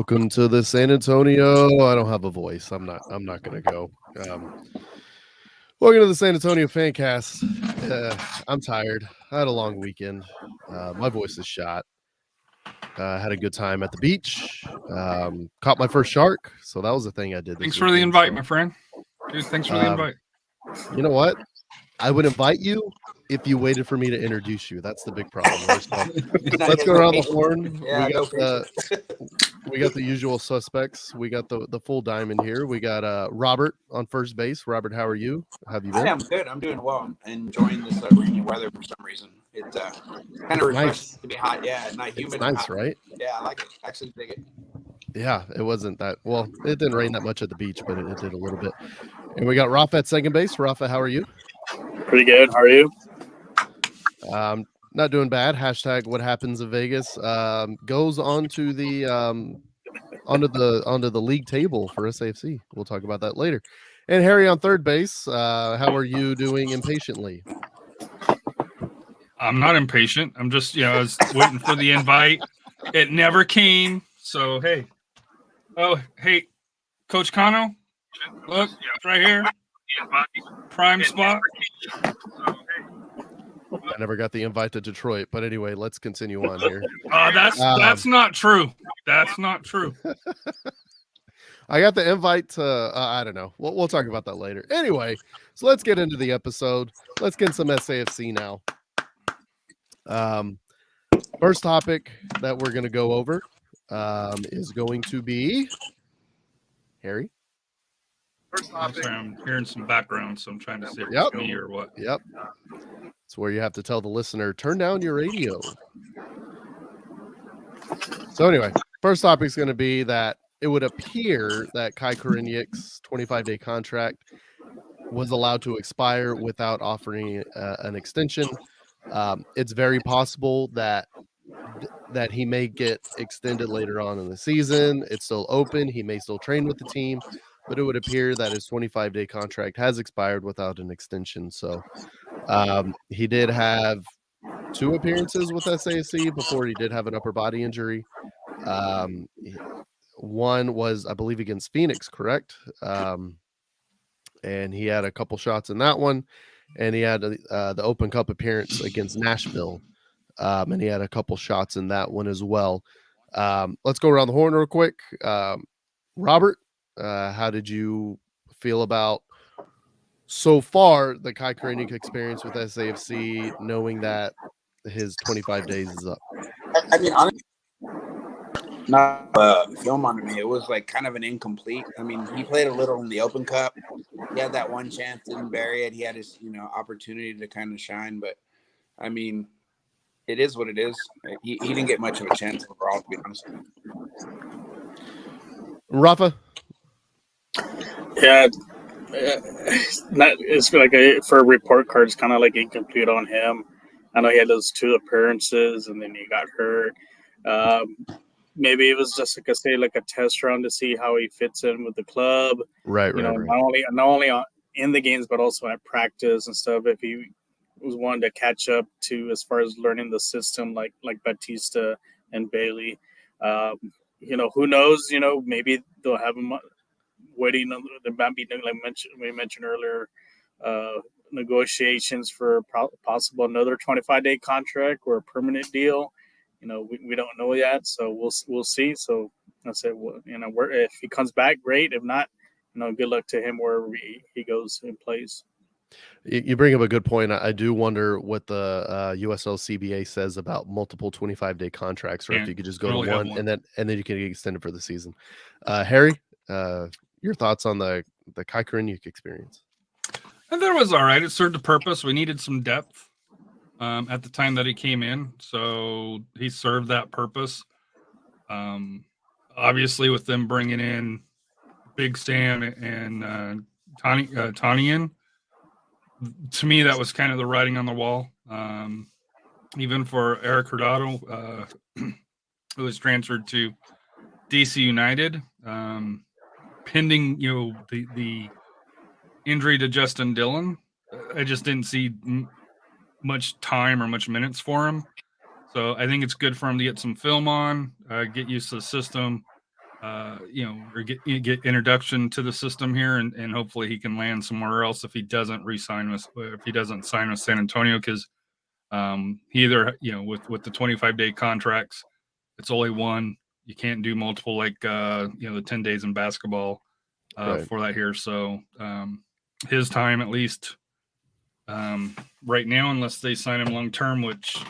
Welcome to the San Antonio. I don't have a voice. I'm not gonna go. Welcome to the San Antonio Fancast. I'm tired. I had a long weekend. My voice is shot. Had a good time at the beach. Caught my first shark, so that was the thing I did. Thanks for the invite, my friend. Dude, thanks for the invite. You know what? I would invite you if you waited for me to introduce you. That's the big problem. So let's go around the horn. Yeah, we got the usual suspects. We got the full diamond here. We got Robert on first base. Robert, how are you? How have you been? I'm good. I'm doing well. I'm enjoying this rainy weather for some reason. It's kind of refreshing to be hot. Yeah, not humid. It's nice, right? Yeah, I like it. Actually dig it. Yeah, it wasn't that well. It didn't rain that much at the beach, but it did a little bit. And we got Rafa at second base. Rafa, how are you? Pretty good. How are you? Not doing bad. Hashtag what happens in Vegas goes onto the onto the league table for SAFC. We'll talk about that later. And Harry on third base. How are you doing impatiently? I'm not impatient. I'm just, I was waiting for the invite. It never came. So, hey. Oh, hey, Coach Cano. Look, it's right here. Prime spot. I never got the invite to Detroit, but anyway, let's continue on here. That's not true. That's not true. I got the invite to I don't know. We'll talk about that later. Anyway, so let's get into the episode. Let's get some SAFC now. First topic that we're going to go over is going to be Harry. First topic. Sorry, I'm hearing some background, so I'm trying to see if it's me or what. Yep. It's where you have to tell the listener, turn down your radio. So anyway, first topic is going to be that it would appear that Kai Koreniuk's 25-day contract was allowed to expire without offering an extension. It's very possible that he may get extended later on in the season. It's still open. He may still train with the team, but it would appear that his 25-day contract has expired without an extension. So he did have 2 appearances with SAFC before he did have an upper body injury. One was, I believe, against Phoenix, correct? And he had a couple shots in that one. And he had the Open Cup appearance against Nashville. And he had a couple shots in that one as well. Let's go around the horn real quick. Robert, how did you feel about so far the Kai Koreniuk experience with SAFC, knowing that his 25 days is up? I mean, honestly, not film on me. It was like kind of an incomplete. I mean, he played a little in the Open Cup. He had that one chance, didn't bury it. He had his, opportunity to kind of shine. But I mean, it is what it is. He didn't get much of a chance overall, to be honest. Rafa? Yeah, it's like for a report card, it's kind of like incomplete on him. I know he had those 2 appearances and then he got hurt. Maybe it was just like a test run to see how he fits in with the club. Right. Not only in the games but also at practice and stuff. If he was one to catch up to as far as learning the system, like Batista and Bailey. Who knows? Maybe they'll have him waiting. There might be, we mentioned earlier, negotiations for possible another 25-day contract or a permanent deal. We don't know yet, so we'll see. So I said, if he comes back, great. If not, good luck to him wherever he goes and plays. You bring up a good point. I do wonder what the USL CBA says about multiple 25-day contracts, or if you could just go to one and then you can get extended for the season. Harry, your thoughts on the Kai Koreniuk experience? I thought it was all right. It served a purpose. We needed some depth at the time that he came in, so he served that purpose. Obviously, with them bringing in Big Sam and Antonion, to me, that was kind of the writing on the wall. Even for Eric Hurtado, who was transferred to DC United, pending the injury to Justin Dillon, I just didn't see much time or much minutes for him. So I think it's good for him to get some film on, get used to the system, or get introduction to the system here, and hopefully he can land somewhere else if he doesn't sign with San Antonio, because he either, with the 25-day contracts, it's only one. You can't do multiple, like the 10 days in basketball for that here. So his time, at least right now, unless they sign him long term, which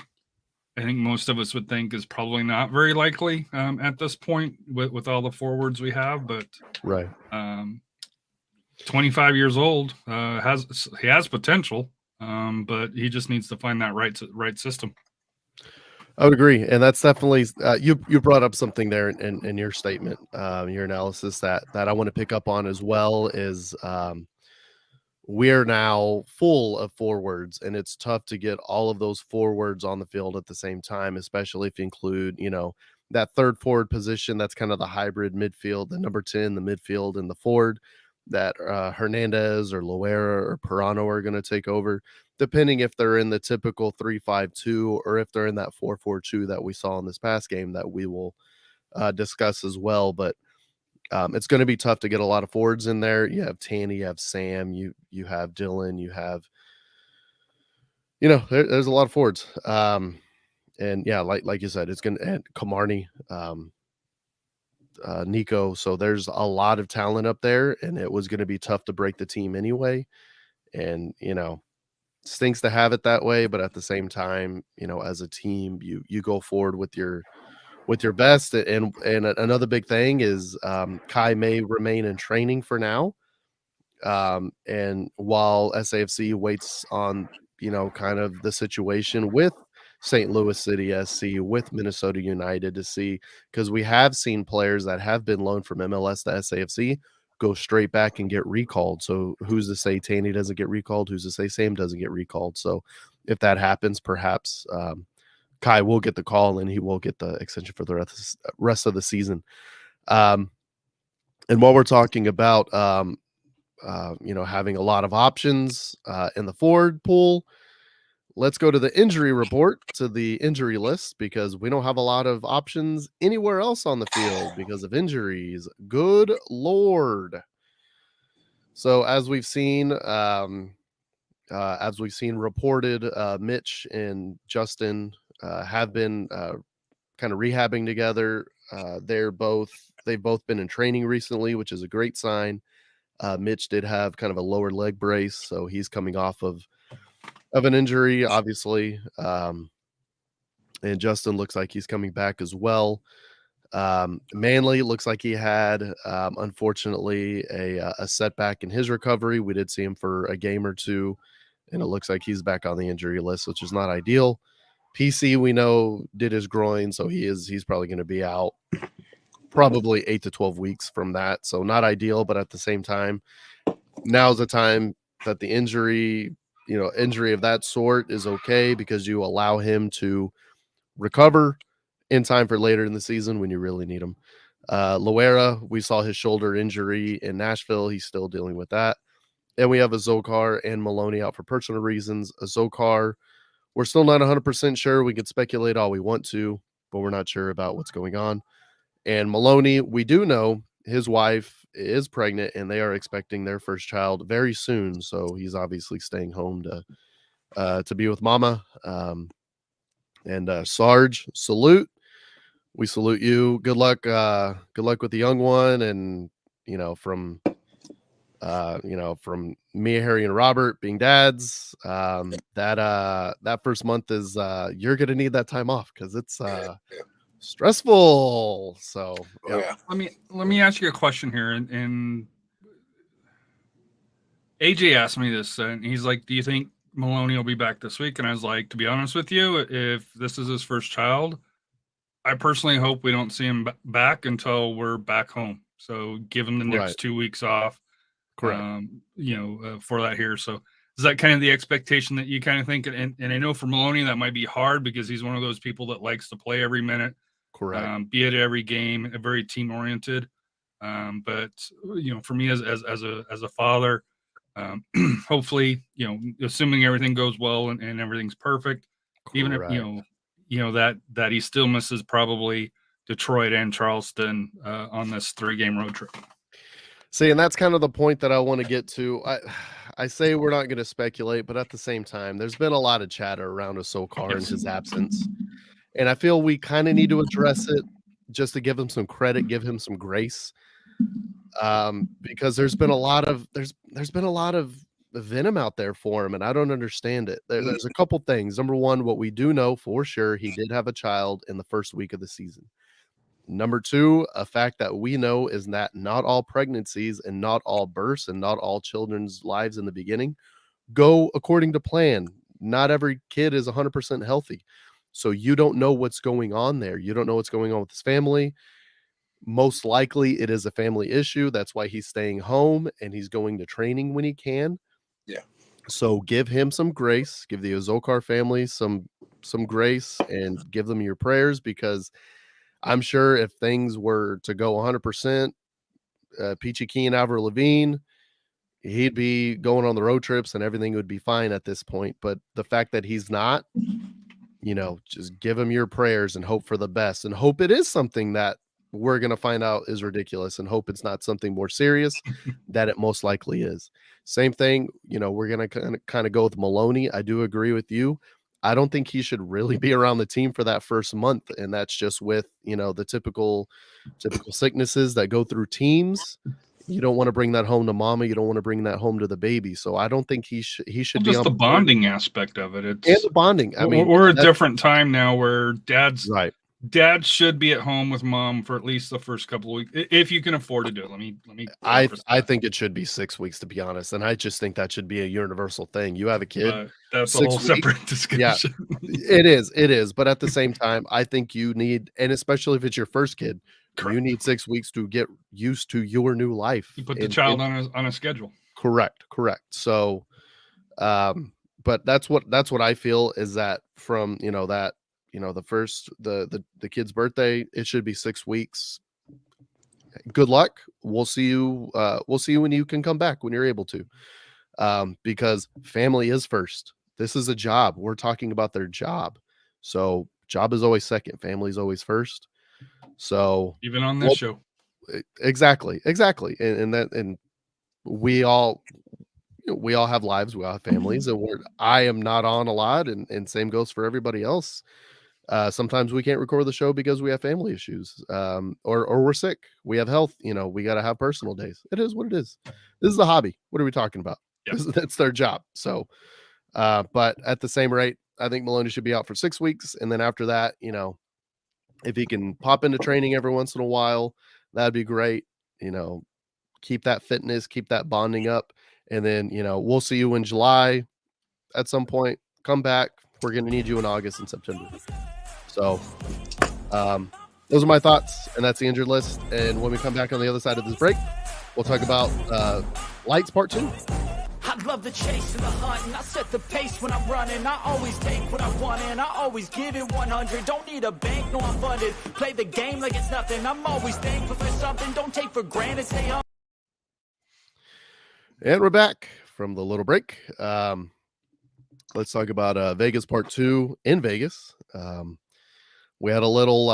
I think most of us would think is probably not very likely at this point with all the forwards we have. But 25 years old, he has potential, but he just needs to find that right system. I would agree, and that's definitely you brought up something there in your statement, your analysis that I want to pick up on as well is we're now full of forwards, and it's tough to get all of those forwards on the field at the same time, especially if you include that third forward position. That's kind of the hybrid midfield, the number 10, the midfield, and the forward that Hernandez or Loera or Pirano are going to take over, depending if they're in the typical 3-5-2 or if they're in that 4-4-2 that we saw in this past game that we will discuss as well. But it's going to be tough to get a lot of forwards in there. You have Tanny, you have Sam, you have Dylan, you have, there's a lot of forwards. And yeah, like you said, it's going to add Kamarni, Nico. So there's a lot of talent up there, and it was going to be tough to break the team anyway. And, stinks to have it that way, but at the same time, as a team, you go forward with your best. And another big thing is Kai may remain in training for now. And while SAFC waits on, kind of the situation with St. Louis City SC, with Minnesota United to see, because we have seen players that have been loaned from MLS to SAFC go straight back and get recalled. So who's to say Tanny doesn't get recalled? Who's to say Sam doesn't get recalled? So if that happens, perhaps Kai will get the call and he will get the extension for the rest of the season. And while we're talking about, having a lot of options in the forward pool, let's go to the injury report, to the injury list, because we don't have a lot of options anywhere else on the field because of injuries. Good Lord. So as we've seen reported, Mitch and Justin have been kind of rehabbing together. They've both been in training recently, which is a great sign. Mitch did have kind of a lower leg brace, so he's coming off of an injury, obviously. And Justin looks like he's coming back as well. Manley looks like he had, unfortunately, a setback in his recovery. We did see him for a game or two, and it looks like he's back on the injury list, which is not ideal. PC, we know, did his groin, so he's probably going to be out probably 8 to 12 weeks from that. So not ideal, but at the same time, now's the time that the injury of that sort is okay, because you allow him to recover in time for later in the season when you really need him. Loera, we saw his shoulder injury in Nashville. He's still dealing with that. And we have Azokar and Maloney out for personal reasons. Azokar, we're still not 100% sure. We could speculate all we want to, but we're not sure about what's going on. And Maloney, we do know his wife is pregnant and they are expecting their first child very soon. So he's obviously staying home to be with mama. And Sarge, salute. We salute you. Good luck. Good luck with the young one. And, from me, Harry, and Robert being dads, that first month is, you're going to need that time off, because it's stressful. So yeah. Let me ask you a question here. And AJ asked me this, and he's like, do you think Maloney will be back this week? And I was like, to be honest with you, if this is his first child, I personally hope we don't see him back until we're back home. So give him the next 2 weeks off. Correct. For that here. So is that kind of the expectation that you kind of think? And I know for Maloney, that might be hard because he's one of those people that likes to play every minute. Correct. Be at every game, very team oriented. But for me as a father, hopefully, assuming everything goes well and everything's perfect, even if, that he still misses probably Detroit and Charleston on this 3-game road trip. See, and that's kind of the point that I want to get to. I say we're not going to speculate, but at the same time, there's been a lot of chatter around Sokar and his absence. And I feel we kind of need to address it just to give him some credit, give him some grace. Because there's been a lot of venom out there for him, and I don't understand it. There's a couple things. Number one, what we do know for sure, he did have a child in the first week of the season. Number two, a fact that we know is that not all pregnancies and not all births and not all children's lives in the beginning go according to plan. Not every kid is 100% healthy. So you don't know what's going on there. You don't know what's going on with his family. Most likely it is a family issue. That's why he's staying home and he's going to training when he can. Yeah. So give him some grace, give the Sokar family some grace, and give them your prayers, because I'm sure if things were to go 100%, Peachy Keen, Avril Lavigne, he'd be going on the road trips and everything would be fine at this point. But the fact that he's not, just give him your prayers and hope for the best, and hope it is something that we're going to find out is ridiculous, and hope it's not something more serious that it most likely is. Same thing, we're going to kind of go with Maloney. I do agree with you. I don't think he should really be around the team for that first month. And that's just with, the typical sicknesses that go through teams. You don't want to bring that home to mama. You don't want to bring that home to the baby. So I don't think he should be just on the bonding aspect of it. And the bonding. I mean, we're a different time now where right. Dad should be at home with mom for at least the first couple of weeks, if you can afford to do it. Let me. I think it should be 6 weeks, to be honest, and I just think that should be a universal thing. You have a kid, that's a whole separate discussion. Yeah, it is. But at the same time, I think you need, and especially if it's your first kid, correct, you need 6 weeks to get used to your new life. You put the child on a schedule. Correct. So, but that's what I feel is that from the kid's birthday, it should be 6 weeks. Good luck. We'll see you when you can come back, when you're able to, because family is first. This is a job. We're talking about their job. So job is always second. Family is always first. So even on this show. Exactly. And we all have lives. We all have families, and I am not on a lot, and same goes for everybody else. Sometimes we can't record the show because we have family issues, or we're sick. We have health. We got to have personal days. It is what it is. This is a hobby. What are we talking about? Yep. That's their job. So, but at the same rate, I think Maloney should be out for 6 weeks. And then after that, if he can pop into training every once in a while, that'd be great. Keep that fitness, keep that bonding up. And then, we'll see you in July at some point. Come back. We're going to need you in August and September. So those are my thoughts, and that's the injured list. And when we come back on the other side of this break, we'll talk about Lights Part 2. I love the chase and the hunt, and I set the pace when I'm running. I always take what I want, and I always give it 100. Don't need a bank, no, I'm funded. Play the game like it's nothing. I'm always thankful for something. Don't take for granted, stay on. And we're back from the little break. Let's talk about Vegas Part 2 in Vegas. We had a little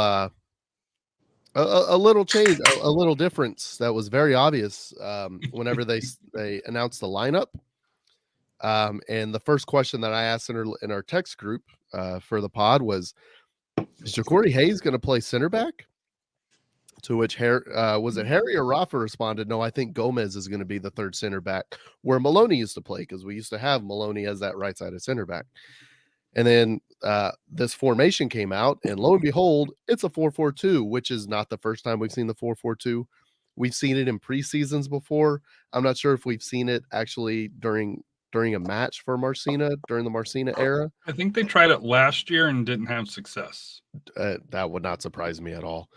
change, a little difference that was very obvious whenever they announced the lineup. And the first question that I asked in our text group for the pod was, is Ja'Cory Hayes going to play center back? To which was it Harry or Rafa responded, no, I think Gomez is going to be the third center back, where Maloney used to play, because we used to have Maloney as that right-sided center back. And then this formation came out, and lo and behold, it's a 4-4-2, which is not the first time we've seen the 4-4-2. We've seen it in preseasons before. I'm not sure if we've seen it actually during a match for Marcina, during the Marcina era. I think they tried it last year and didn't have success. That would not surprise me at all.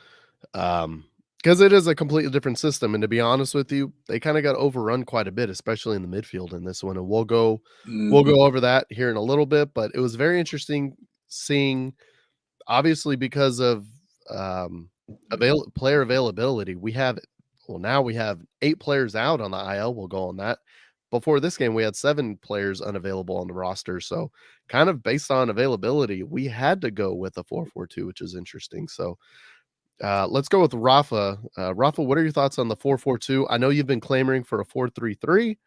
Because it is a completely different system, and to be honest with you, they kind of got overrun quite a bit, especially in the midfield in this one, and we'll go over that here in a little bit. But it was very interesting seeing, obviously, because of player availability, now we have 8 players out on the IL. We'll go on that. Before this game, we had 7 players unavailable on the roster, so kind of based on availability, we had to go with a 4-4-2, which is interesting. So Let's go with Rafa. Rafa, what are your thoughts on the 4-4-2? I know you've been clamoring for a 4-3-3.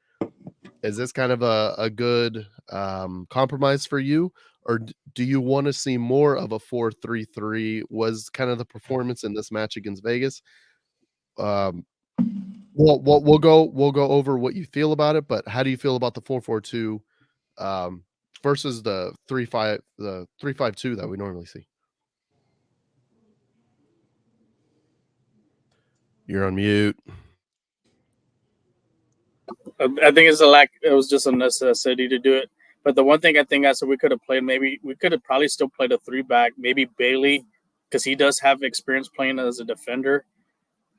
Is this kind of a good compromise for you? Or do you want to see more of a 4-3-3? Was kind of the performance in this match against Vegas? We'll go over what you feel about it, but how do you feel about the 4-4-2 versus the 3-5-2 that we normally see? You're on mute. I think it's a lack. It was just a necessity to do it. But the one thing I think I said we could have played, maybe we could have probably still played a 3-back, maybe Bailey, because he does have experience playing as a defender.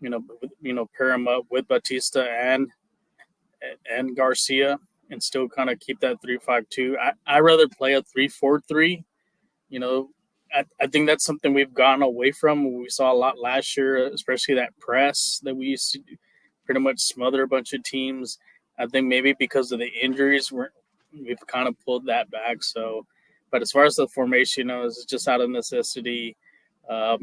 Pair him up with Batista and Garcia, and still kind of keep that 3-5-2. I rather play a 3-4-3. I think that's something we've gone away from. We saw a lot last year, especially that press that we used to pretty much smother a bunch of teams. I think maybe because of the injuries, we've kind of pulled that back. So, but as far as the formation, it's just out of necessity. I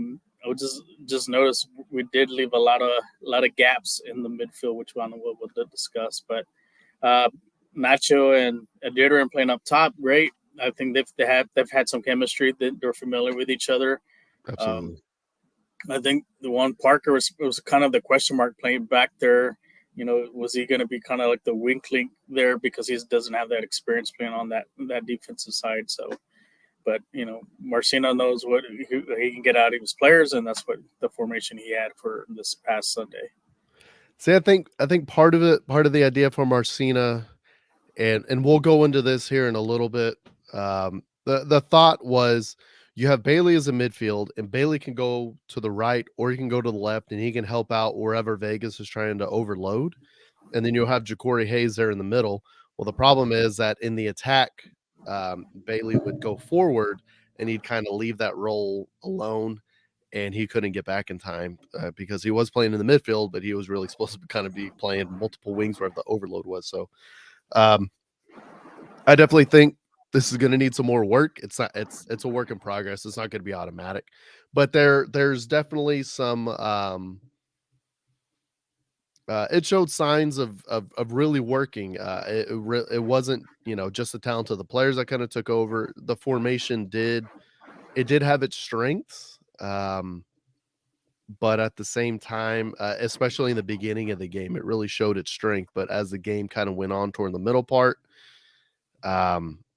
would just notice we did leave a lot of gaps in the midfield, which we'll discuss. But Nacho and Adidrin playing up top, great. I think they've had some chemistry. They're familiar with each other. Absolutely. I think the one Parker was kind of the question mark playing back there. Was he going to be kind of like the weak link there because he doesn't have that experience playing on that defensive side? So, but Marcino knows what he can get out of his players, and that's what the formation he had for this past Sunday. See, I think part of the idea for Marcina, and we'll go into this here in a little bit. The thought was you have Bailey as a midfield, and Bailey can go to the right or he can go to the left, and he can help out wherever Vegas is trying to overload. And then you'll have Ja'Cory Hayes there in the middle. Well, the problem is that in the attack, Bailey would go forward, and he'd kind of leave that role alone, and he couldn't get back in time because he was playing in the midfield, but he was really supposed to kind of be playing multiple wings where the overload was. So I definitely think this is going to need some more work. It's a work in progress. It's not going to be automatic, but there's definitely some. It showed signs of really working. It wasn't just the talent of the players that kind of took over. The formation did have its strengths, but at the same time, especially in the beginning of the game, it really showed its strength. But as the game kind of went on toward the middle part,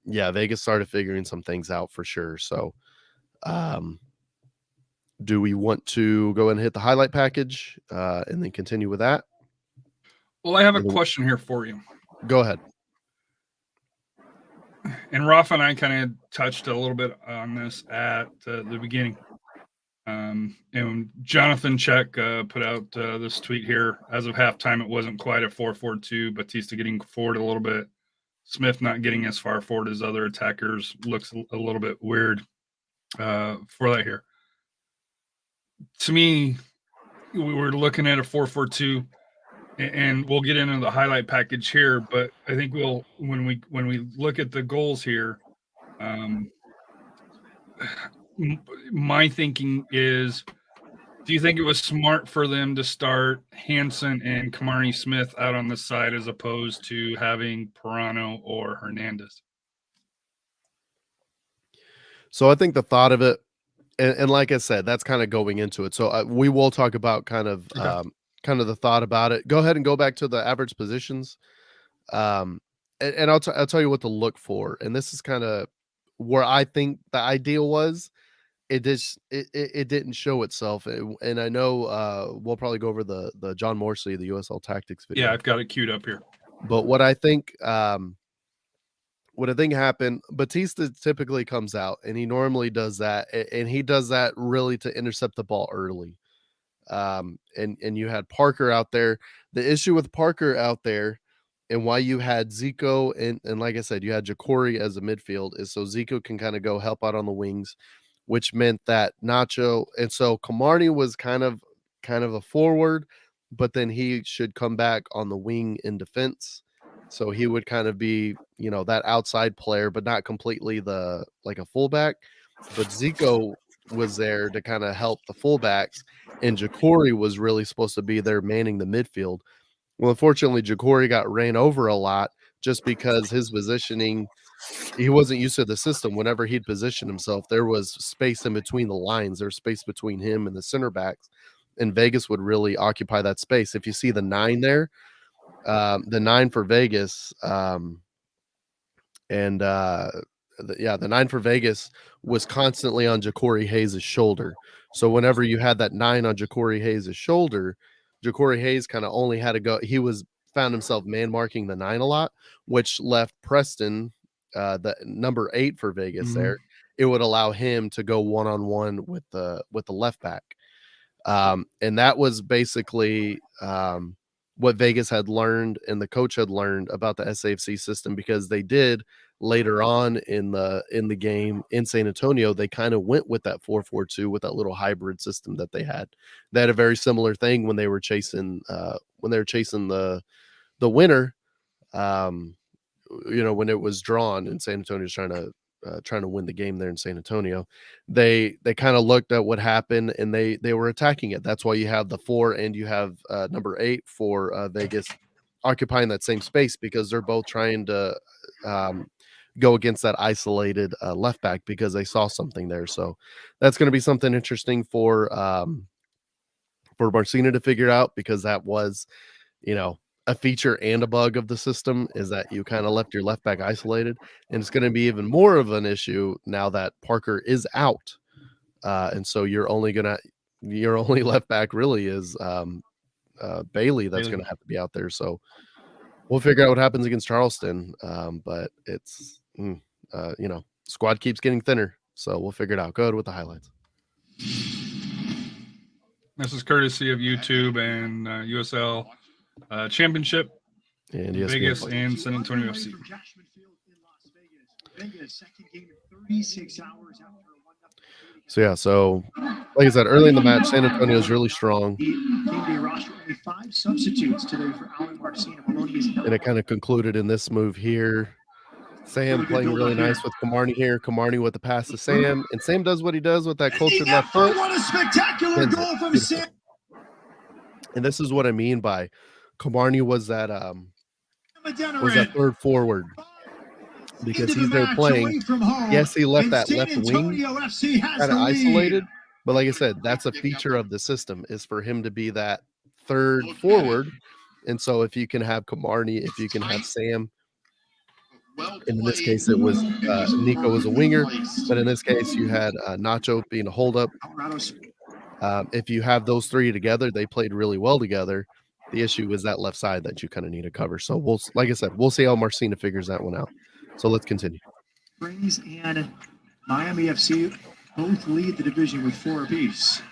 Vegas started figuring some things out for sure. So, do we want to go ahead and hit the highlight package and then continue with that? Well, I have a question here for you. Go ahead. And Rafa and I kind of touched a little bit on this at the beginning. And Jonathan Check put out this tweet here. As of halftime, it wasn't quite a 4-4-2. Batista getting forward a little bit. Smith not getting as far forward as other attackers looks a little bit weird for that here. To me, we were looking at a 4-4-2, and we'll get into the highlight package here. But I think when we look at the goals here, my thinking is, do you think it was smart for them to start Hansen and Kamari Smith out on the side as opposed to having Pirano or Hernandez? So I think the thought of it, and like I said, that's kind of going into it. So we will talk about kind of the thought about it. Go ahead and go back to the average positions, and I'll tell you what to look for. And this is kind of where I think the ideal was. It didn't show itself, and I know we'll probably go over the John Morsley, the USL Tactics video. Yeah, I've got it queued up here. But what I think happened, Batista typically comes out, and he normally does that, and he does that really to intercept the ball early. And you had Parker out there. The issue with Parker out there, and why you had Zico and like I said, you had Ja'Cory as a midfield, is so Zico can kind of go help out on the wings, which meant that Nacho, and so Camardi was kind of a forward, but then he should come back on the wing in defense. So he would kind of be, that outside player, but not completely like a fullback. But Zico was there to kind of help the fullbacks, and Ja'Cory was really supposed to be there manning the midfield. Well, unfortunately, Ja'Cory got ran over a lot just because his positioning, he wasn't used to the system. Whenever he'd position himself, there was space in between the lines. There's space between him and the center backs, and Vegas would really occupy that space. If you see the 9 there, the 9 for Vegas, the 9 for Vegas was constantly on Ja'Cory Hayes' shoulder. So whenever you had that 9 on Ja'Cory Hayes' shoulder, Ja'Cory Hayes kind of only had to go. He found himself man marking the 9 a lot, which left Preston, the number 8 for Vegas there. It would allow him to go one-on-one with the left back. And that was basically what Vegas had learned and the coach had learned about the SAFC system, because they did later on in the game in San Antonio, they kind of went with that 4-4-2 with that little hybrid system that they had. They had a very similar thing when they were chasing the winner, when it was drawn and San Antonio's trying to win the game there in San Antonio. They kind of looked at what happened and they were attacking it. That's why you have the 4 and you have number 8 for Vegas occupying that same space, because they're both trying to go against that isolated left back because they saw something there. So that's going to be something interesting for Marcina to figure out, because that was, a feature and a bug of the system, is that you kind of left your left back isolated, and it's going to be even more of an issue now that Parker is out. And so your only left back really is Bailey. That's going to have to be out there. So we'll figure out what happens against Charleston. But it's, squad keeps getting thinner. So we'll figure it out. Go ahead with the highlights. This is courtesy of YouTube and USL Championship, and Vegas and San Antonio FC. So like I said, early in the match, San Antonio is really strong. And it kind of concluded in this move here. Sam playing really nice with Camarney here. Camarney with the pass to Sam. And Sam does what he does with that cultured left foot. What a spectacular goal from Sam. And this is what I mean by Camarney was that third forward, because he's there playing. Yes, he left that left wing kind of isolated, but like I said, that's a feature of the system, is for him to be that third forward. And so if you can have Camarney, if you can have Sam, and in this case it was Nico was a winger, but in this case you had Nacho being a hold up. If you have those 3 together, they played really well together. The issue is that left side that you kind of need to cover. So we'll see how Marcina figures that one out. So let's continue. Springs and Miami FC both lead the division with 4 apiece.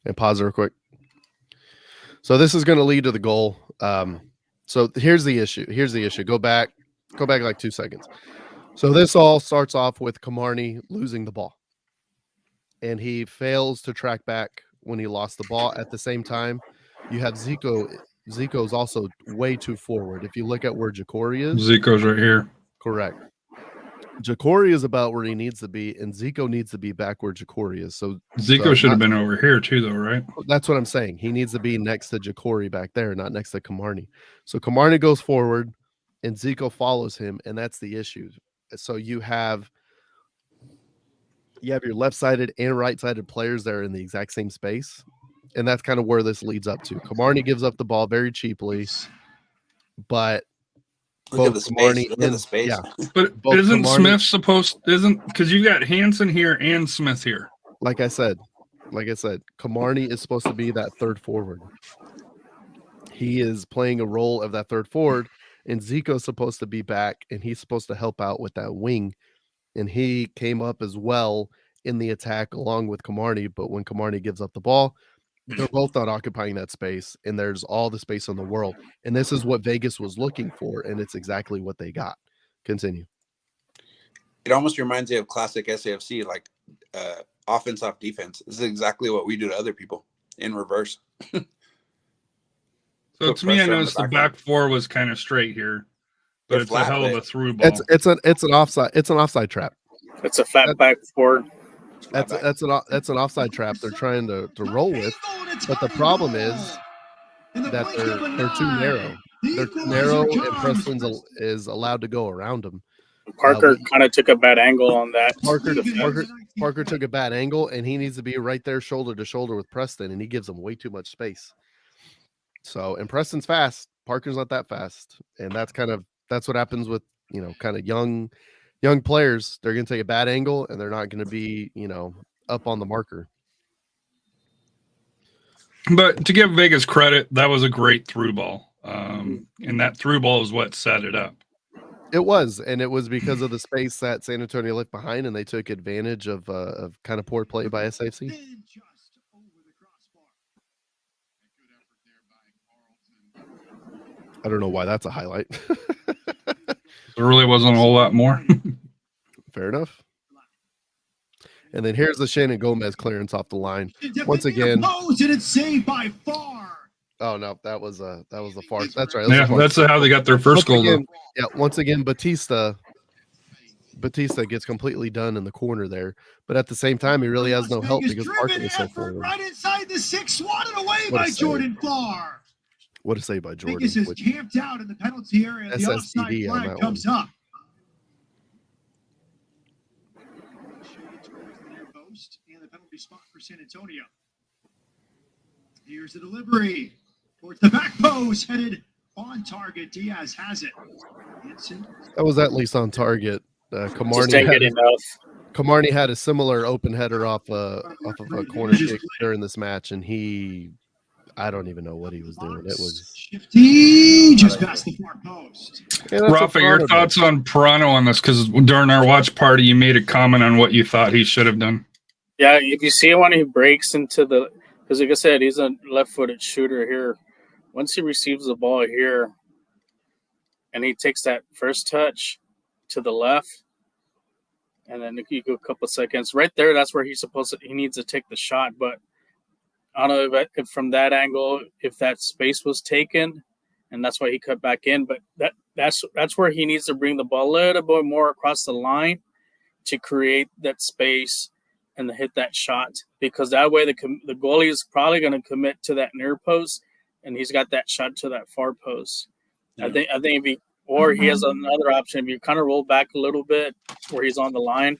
And pause real quick. So this is going to lead to the goal. So here's the issue. Go back like 2 seconds. So this all starts off with Camarney losing the ball, and he fails to track back when he lost the ball. At the same time, you have Zico. Zico's also way too forward. If you look at where Ja'Cory is, Zico's right here. Correct. Ja'Cory is about where he needs to be, and Zico needs to be back where Ja'Cory is. So Zico should have been over here too, though, right? That's what I'm saying. He needs to be next to Ja'Cory back there, not next to Camarney. So Camarney goes forward, and Zico follows him, and that's the issue. So you have your left-sided and right-sided players that are in the exact same space, and that's kind of where this leads up to. Camarney gives up the ball very cheaply, but look at the space. Look at the space. Yeah, but isn't Smith because you got Hansen here and Smith here? Like I said, Camarney is supposed to be that third forward. He is playing a role of that third forward, and Zico's supposed to be back, and he's supposed to help out with that wing. And he came up as well in the attack along with Camarney, but when Camarney gives up the ball, they're both not occupying that space, and there's all the space in the world. And this is what Vegas was looking for, and it's exactly what they got. Continue. It almost reminds me of classic SAFC, like offense off defense. This is exactly what we do to other people in reverse. So to me, I noticed the back 4 was kind of straight here, but it's a hell of a through ball. It's an offside trap. It's a flat back forward. That's an offside trap they're trying to roll with, but the problem is that they're too narrow. They're too narrow, and Preston's is allowed to go around them. Parker kind of took a bad angle on that. Parker took a bad angle, and he needs to be right there, shoulder to shoulder with Preston, and he gives him way too much space. So, and Preston's fast. Parker's not that fast, and that's what happens with kind of young players. They're going to take a bad angle, and they're not going to be up on the marker. But to give Vegas credit, that was a great through ball, and that through ball is what set it up. It was, and it was because of the space that San Antonio left behind, and they took advantage of kind of poor play by SAFC. I don't know why that's a highlight. There really wasn't a whole lot more. Fair enough. And then here's the Shannon Gomez clearance off the line. Once again. And it's saved by Far. Oh no, that was the far. That's right. Yeah, that's how they got their first goal. Once again, Batista gets completely done in the corner there, but at the same time, he really has no help because Parker is so forward. Right inside the 6, swatted away by Jordan Farr. What a save by Jordan! Vegas is camped out in the penalty area. The offside flag comes up. And the penalty spot for San Antonio. Here's the delivery towards the back post, headed on target. Diaz has it. That was at least on target. Kamarni had a similar open header off of a corner kick during this match, and I don't even know what he was doing. It was shifty, just past the far post. Rafa, your thoughts on Pirano on this? Because during our watch party, you made a comment on what you thought he should have done. Yeah, if you see when he breaks into because like I said, he's a left-footed shooter here. Once he receives the ball here, and he takes that first touch to the left, and then you go a couple seconds right there. That's where he needs to take the shot. But I don't know if from that angle, if that space was taken, and that's why he cut back in. But that's where he needs to bring the ball a little bit more across the line to create that space and to hit that shot, because that way the goalie is probably going to commit to that near post, and he's got that shot to that far post. Yeah. I think he has another option. If you kind of roll back a little bit where he's on the line,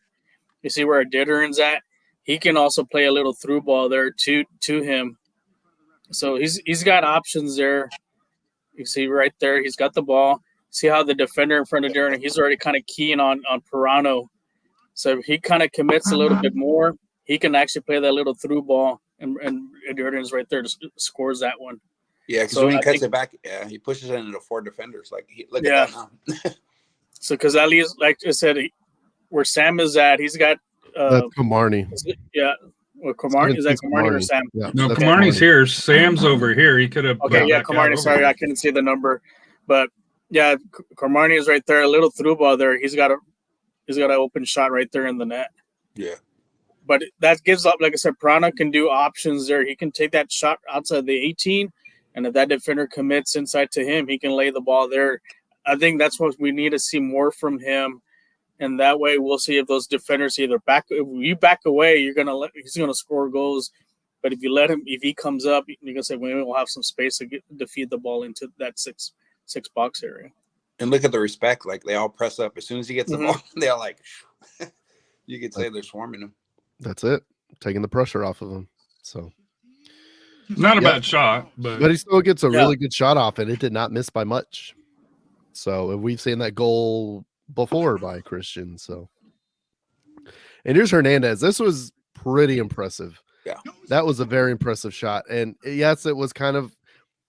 you see where Ditteren's at. He can also play a little through ball there to him. So he's got options there. You see right there, he's got the ball. See how the defender in front of Ditteren, he's already kind of keying on Pirano. So if he kind of commits a little bit more, he can actually play that little through ball, and Ditteren's right there, just scores that one. Yeah, because when he cuts it back, he pushes it into 4 defenders. Look at that now. So because at least, like I said, where Sam is at, he's got that's Kamarni. Yeah. Well, Kamarni, is that Kamarni or Sam? Yeah, no, Kamarni's here. Sam's over here. He could have. Okay, yeah, Kamarni. Sorry, I couldn't see the number, but yeah, Kamarni is right there. A little through ball there. He's got an open shot right there in the net. Yeah. But that gives up, like I said, Pirano can do options there. He can take that shot outside the 18, and if that defender commits inside to him, he can lay the ball there. I think that's what we need to see more from him. And that way, we'll see if those defenders either back. If you back away, he's gonna score goals. But if you let him, if he comes up, you're gonna say, "Well, we'll have some space to feed the ball into that six box area." And look at the respect; like they all press up as soon as he gets the ball. They're like, you could say they're swarming him. That's it, taking the pressure off of him. So, not a bad shot, but he still gets a really good shot off, and it did not miss by much. So we've seen that goal before by Christian. So, and here's Hernandez. This was pretty impressive. Yeah, that was a very impressive shot. And yes, it was kind of.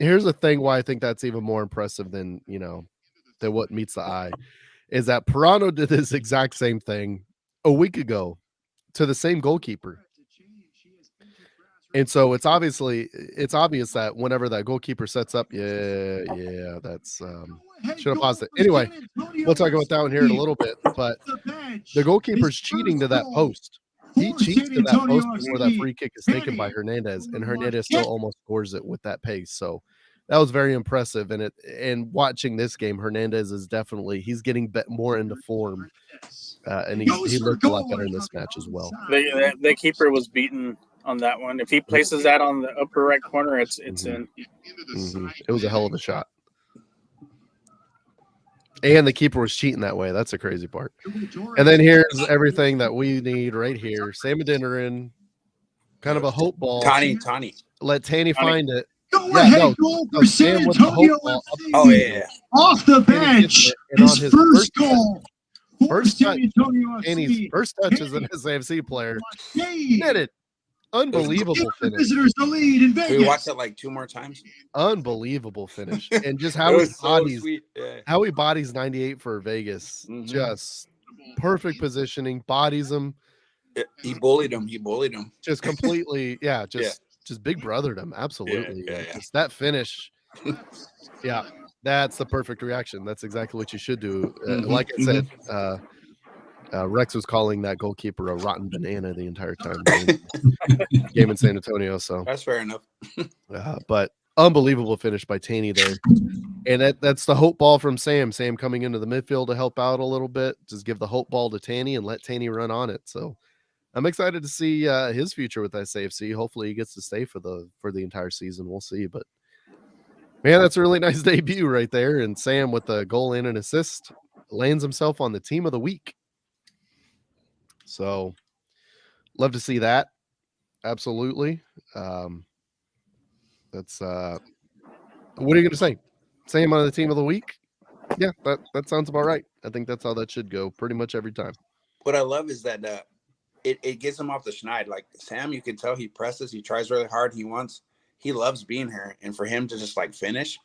Here's the thing why I think that's even more impressive than than what meets the eye, is that Pirano did this exact same thing a week ago to the same goalkeeper. And so it's obvious that whenever that goalkeeper sets up, that's should have paused it. Anyway, we'll talk about that one here in a little bit. But the goalkeeper's cheating to that post. He cheats to that post before that free kick is taken by Hernandez, and Hernandez still almost scores it with that pace. So that was very impressive. And watching this game, Hernandez is definitely he's getting more into form, and he looked a lot better in this match as well. The keeper was beaten on that one. If he places that on the upper right corner, it's in. It was a hell of a shot. And the keeper was cheating that way. That's the crazy part. And then here's everything that we need right here. Sam Adeniran, kind of a hope ball. Tani. Let Tanny find it. Go ahead, goal for San Antonio FC. Oh, yeah. Off the bench. His first goal. First San Antonio Tanny's FC. first touch as an SAFC player. Netted. Unbelievable Give the finish. visitors the lead in Vegas. We watched it like 2 more times. Unbelievable finish. And just It how he was so bodies sweet. Yeah. how he bodies 98 for Vegas. Just perfect positioning, bodies him. He bullied him. Just completely, just big brothered him. Absolutely. Yeah. Just that finish. Yeah, that's the perfect reaction. That's exactly what you should do. Like I said, Rex was calling that goalkeeper a rotten banana the entire time. Game in San Antonio. So That's fair enough. but unbelievable finish by Taney there. And that's the hope ball from Sam. Sam coming into the midfield to help out a little bit. Just give the hope ball to Taney and let Taney run on it. So I'm excited to see his future with SAFC. Hopefully he gets to stay for the entire season. We'll see. But man, that's a really nice debut right there. And Sam with the goal and an assist lands himself on the team of the week. So love to see that. Absolutely. That's what are you going to say? Sam on the team of the week? Yeah, that sounds about right. I think that's how that should go pretty much every time. What I love is that it gets him off the schneid. Like Sam, you can tell he presses, he tries really hard, he loves being here, and for him to just like finish,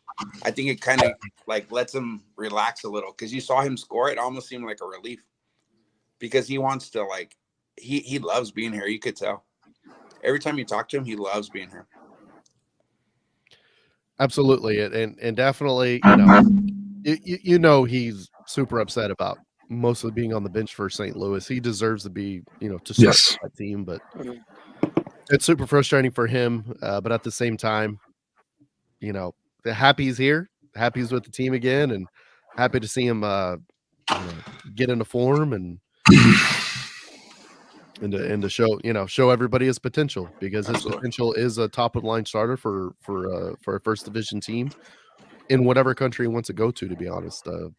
I think it kind of like lets him relax a little, because you saw him score. It almost seemed like a relief, because he wants to like he loves being here. You could tell every time you talk to him, he loves being here. Absolutely, and definitely, you know he's super upset about mostly being on the bench for St. Louis. He deserves to be, to start that team, but it's super frustrating for him. But at the same time, happy he's here, happy he's with the team again, and happy to see him get into form and to show everybody his potential, because his potential is a top of the line starter for a first division team in whatever country he wants to go to be honest. The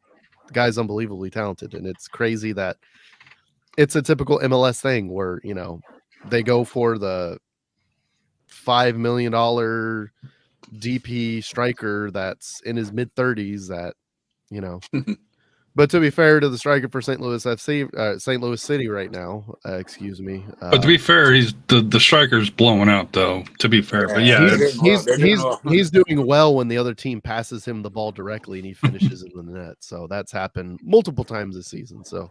guy's unbelievably talented, and it's crazy that it's a typical MLS thing where they go for the $5 million DP striker that's in his mid-30s that But to be fair to the striker for St. Louis City right now, excuse me. But to be fair, he's the striker's blowing out though. To be fair, but yeah, he's doing well when the other team passes him the ball directly and he finishes it in the net. So that's happened multiple times this season. So,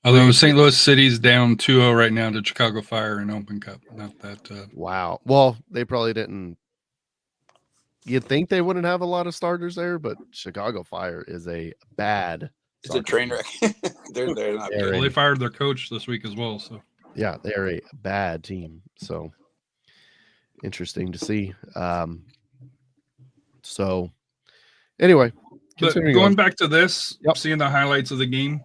although St. Louis City's down 2-0 right now to Chicago Fire in Open Cup. Not that. Wow. Well, they probably didn't. You'd think they wouldn't have a lot of starters there, but Chicago Fire is a bad. It's a train wreck. they're not good. Well, they fired their coach this week as well. So yeah, they're a bad team. So interesting to see. So anyway, going back to this, seeing the highlights of the game.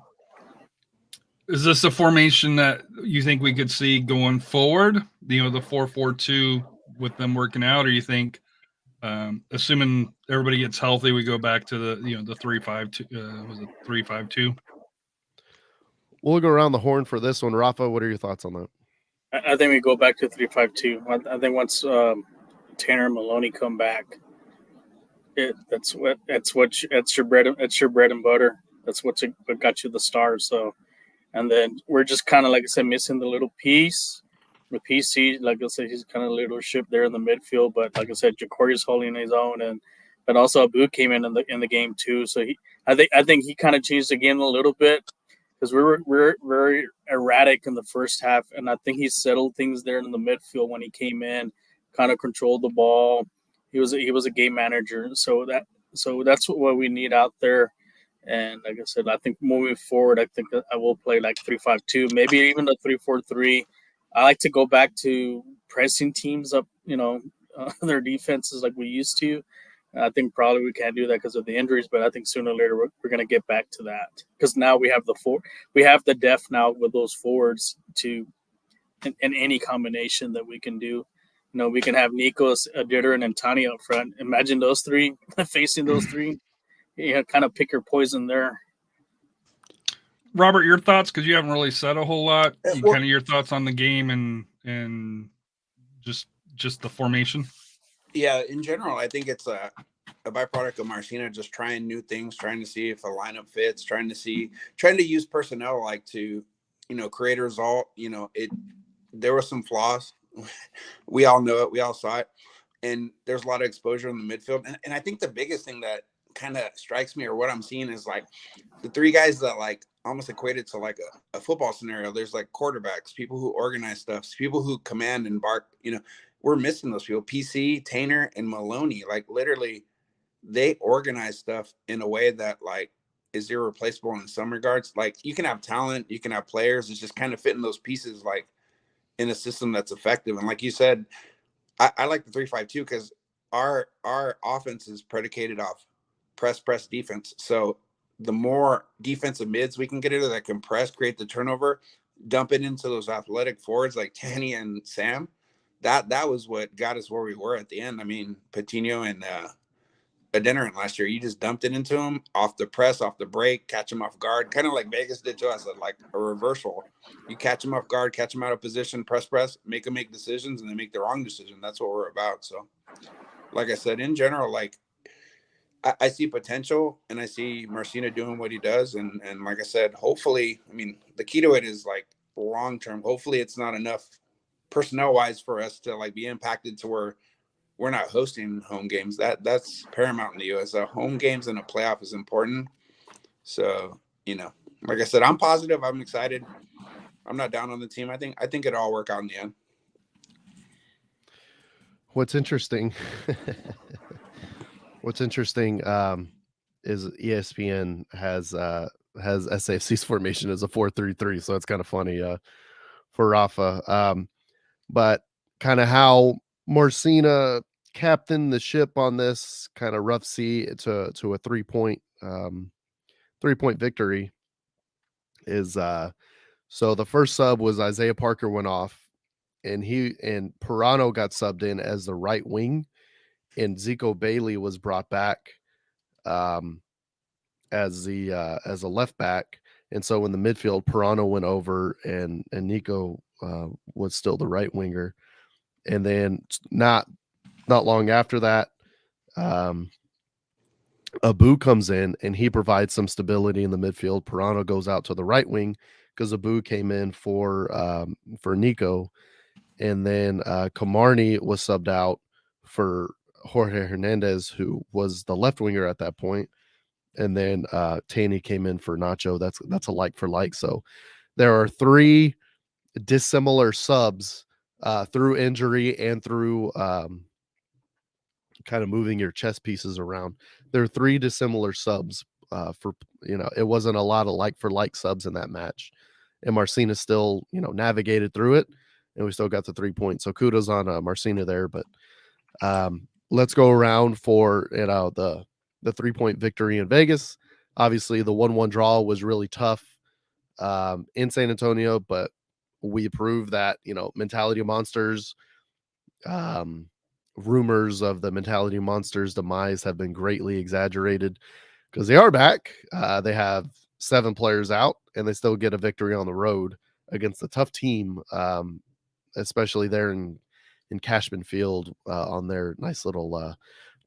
Is this a formation that you think we could see going forward? The 4-4-2 with them working out, or you think? Assuming everybody gets healthy, we go back to the 3-5-2. Was it 3-5-2? We'll go around the horn for this one. Rafa, what are your thoughts on that? I think we go back to 3-5-2. I think once Tanner and Maloney come back, that's your bread and butter. That's what got you the stars. So, and then we're just kind of, like I said, missing the little piece. With PC, like I said, he's kind of leadership there in the midfield. But like I said, Jacori's holding his own, and also Abu came in the game too. So I think he kind of changed the game a little bit, because we're very erratic in the first half, and I think he settled things there in the midfield when he came in, kind of controlled the ball. He was a game manager, so that's what we need out there. And like I said, I think moving forward, I think I will play like 3-5-2, maybe even a 3-4-3. I like to go back to pressing teams up, their defenses like we used to, I think probably we can't do that because of the injuries, but I think sooner or later we're going to get back to that because now we have the depth now with those forwards to in any combination that we can do. We can have Nikos, Aditter, and Antonion up front. Imagine those three facing those three. Kind of pick your poison there. Robert, your thoughts, because you haven't really said a whole lot. Kind of your thoughts on the game and just the formation. Yeah, in general, I think it's a byproduct of Marcina just trying new things, trying to see if a lineup fits, trying to use personnel like to, create a result. There were some flaws. We all know it. We all saw it. And there's a lot of exposure in the midfield. And I think the biggest thing that kind of strikes me or what I'm seeing is like the three guys that like almost equated to like a football scenario. There's like quarterbacks, people who organize stuff, people who command and bark, we're missing those people. PC, Tainer, and Maloney, like literally they organize stuff in a way that like is irreplaceable in some regards. Like you can have talent, you can have players. It's just kind of fitting those pieces like in a system that's effective. And like you said, I like the 3-5-2 because our offense is predicated off press defense. So the more defensive mids we can get into that can press, create the turnover, dump it into those athletic forwards like Tanny and Sam. That was what got us where we were at the end. I mean, Patino and Antonion last year, you just dumped it into them off the press, off the break, catch them off guard, kind of like Vegas did to us, like a reversal. You catch them off guard, catch them out of position, press, make them make decisions, and they make the wrong decision. That's what we're about. So, like I said, in general, like I see potential, and I see Marcina doing what he does, and like I said, hopefully, I mean, the key to it is like long term. Hopefully, it's not enough personnel wise for us to like be impacted to where we're not hosting home games. That's paramount in the U.S. Home games in a playoff is important. So, like I said, I'm positive. I'm excited. I'm not down on the team. I think it'll all work out in the end. What's interesting is ESPN has SAFC's formation as a 4-3-3. So it's kind of funny for Rafa. But kind of how Marcina captained the ship on this kind of rough sea to a 3-point victory is so the first sub was Isaiah Parker went off, and Pirano got subbed in as the right wing, and Zico Bailey was brought back as a left back. And so in the midfield, Pirano went over and Nico was still the right winger. And then not long after that, Abu comes in and he provides some stability in the midfield. Pirano goes out to the right wing because Abu came in for Nico. And then Camarney was subbed out for Jorge Hernandez, who was the left winger at that point. And then Taney came in for Nacho. That's a like for like. So there are three dissimilar subs through injury and through kind of moving your chess pieces around. There are three dissimilar subs for, it wasn't a lot of like for like subs in that match. And Marcina still, navigated through it, and we still got the 3 points. So kudos on Marcina there. But let's go around for, the 3-point victory in Vegas. Obviously, the 1-1 draw was really tough in San Antonio, but we proved that, Mentality Monsters, rumors of the Mentality Monsters demise have been greatly exaggerated because they are back. They have 7 players out, and they still get a victory on the road against a tough team, especially there in Cashman Field on their nice little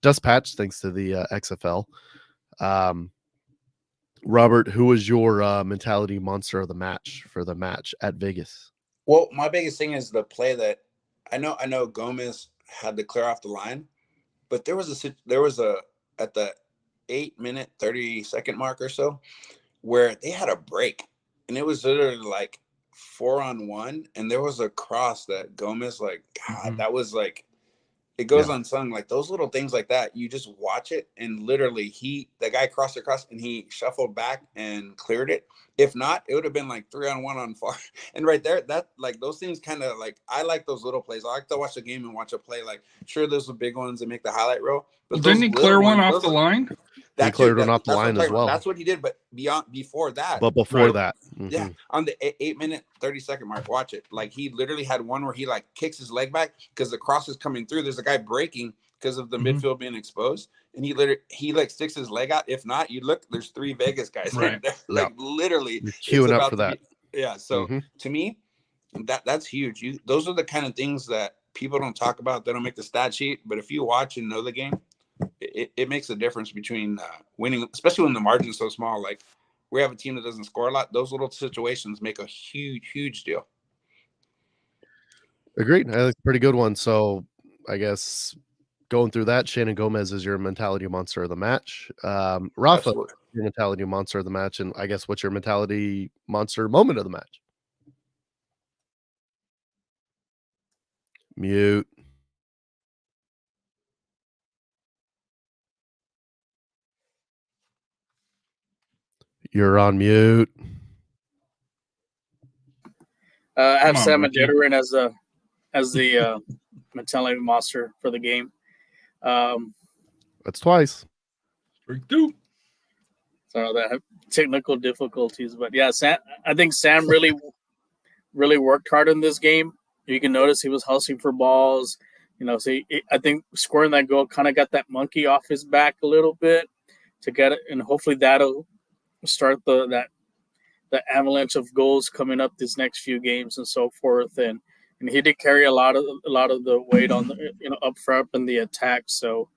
dust patch, thanks to the XFL. Robert, who was your Mentality Monster of the match for the match at Vegas? Well, my biggest thing is the play that I know Gomez had to clear off the line, but there was a at the 8-minute 30-second mark or so where they had a break, and it was literally like 4-on-1, and there was a cross that Gomez, like, God, that was like, it goes unsung. Like those little things like that, you just watch it, and literally the guy crossed across and he shuffled back and cleared it. If not, it would have been like 3-on-1 on far. And right there, that like those things kind of like, I like those little plays. I like to watch the game and watch a play. Like, sure, those are big ones that make the highlight reel. But Didn't he clear one off the line? He cleared one off the line as well. That's what he did. But before that, mm-hmm. On the 8-minute 30-second mark, watch it. Like he literally had one where he like kicks his leg back because the cross is coming through. There's a guy breaking because of the midfield being exposed, and he like sticks his leg out. If not, you look, there's 3 Vegas guys right there. Like literally queuing up for that. So to me, that's huge. Those are the kind of things that people don't talk about. They don't make the stat sheet, but if you watch and know the game, it makes a difference between winning, especially when the margin's so small. Like we have a team that doesn't score a lot. Those little situations make a huge deal. Agreed. That's a pretty good one. So I guess going through that, Shannon Gomez is your mentality monster of the match. Rafa, your mentality monster of the match. And I guess what's your mentality monster moment of the match? Mute. You're on mute. I have Sam Adederin as the mentality monster for the game. That's twice. Freak two. So that technical difficulties, but yeah, I think Sam really worked hard in this game. You can notice he was hustling for balls. So I think scoring that goal kind of got that monkey off his back a little bit to get it, and hopefully that'll start the avalanche of goals coming up these next few games and so forth. And he did carry a lot of the weight on the up front in the attack. So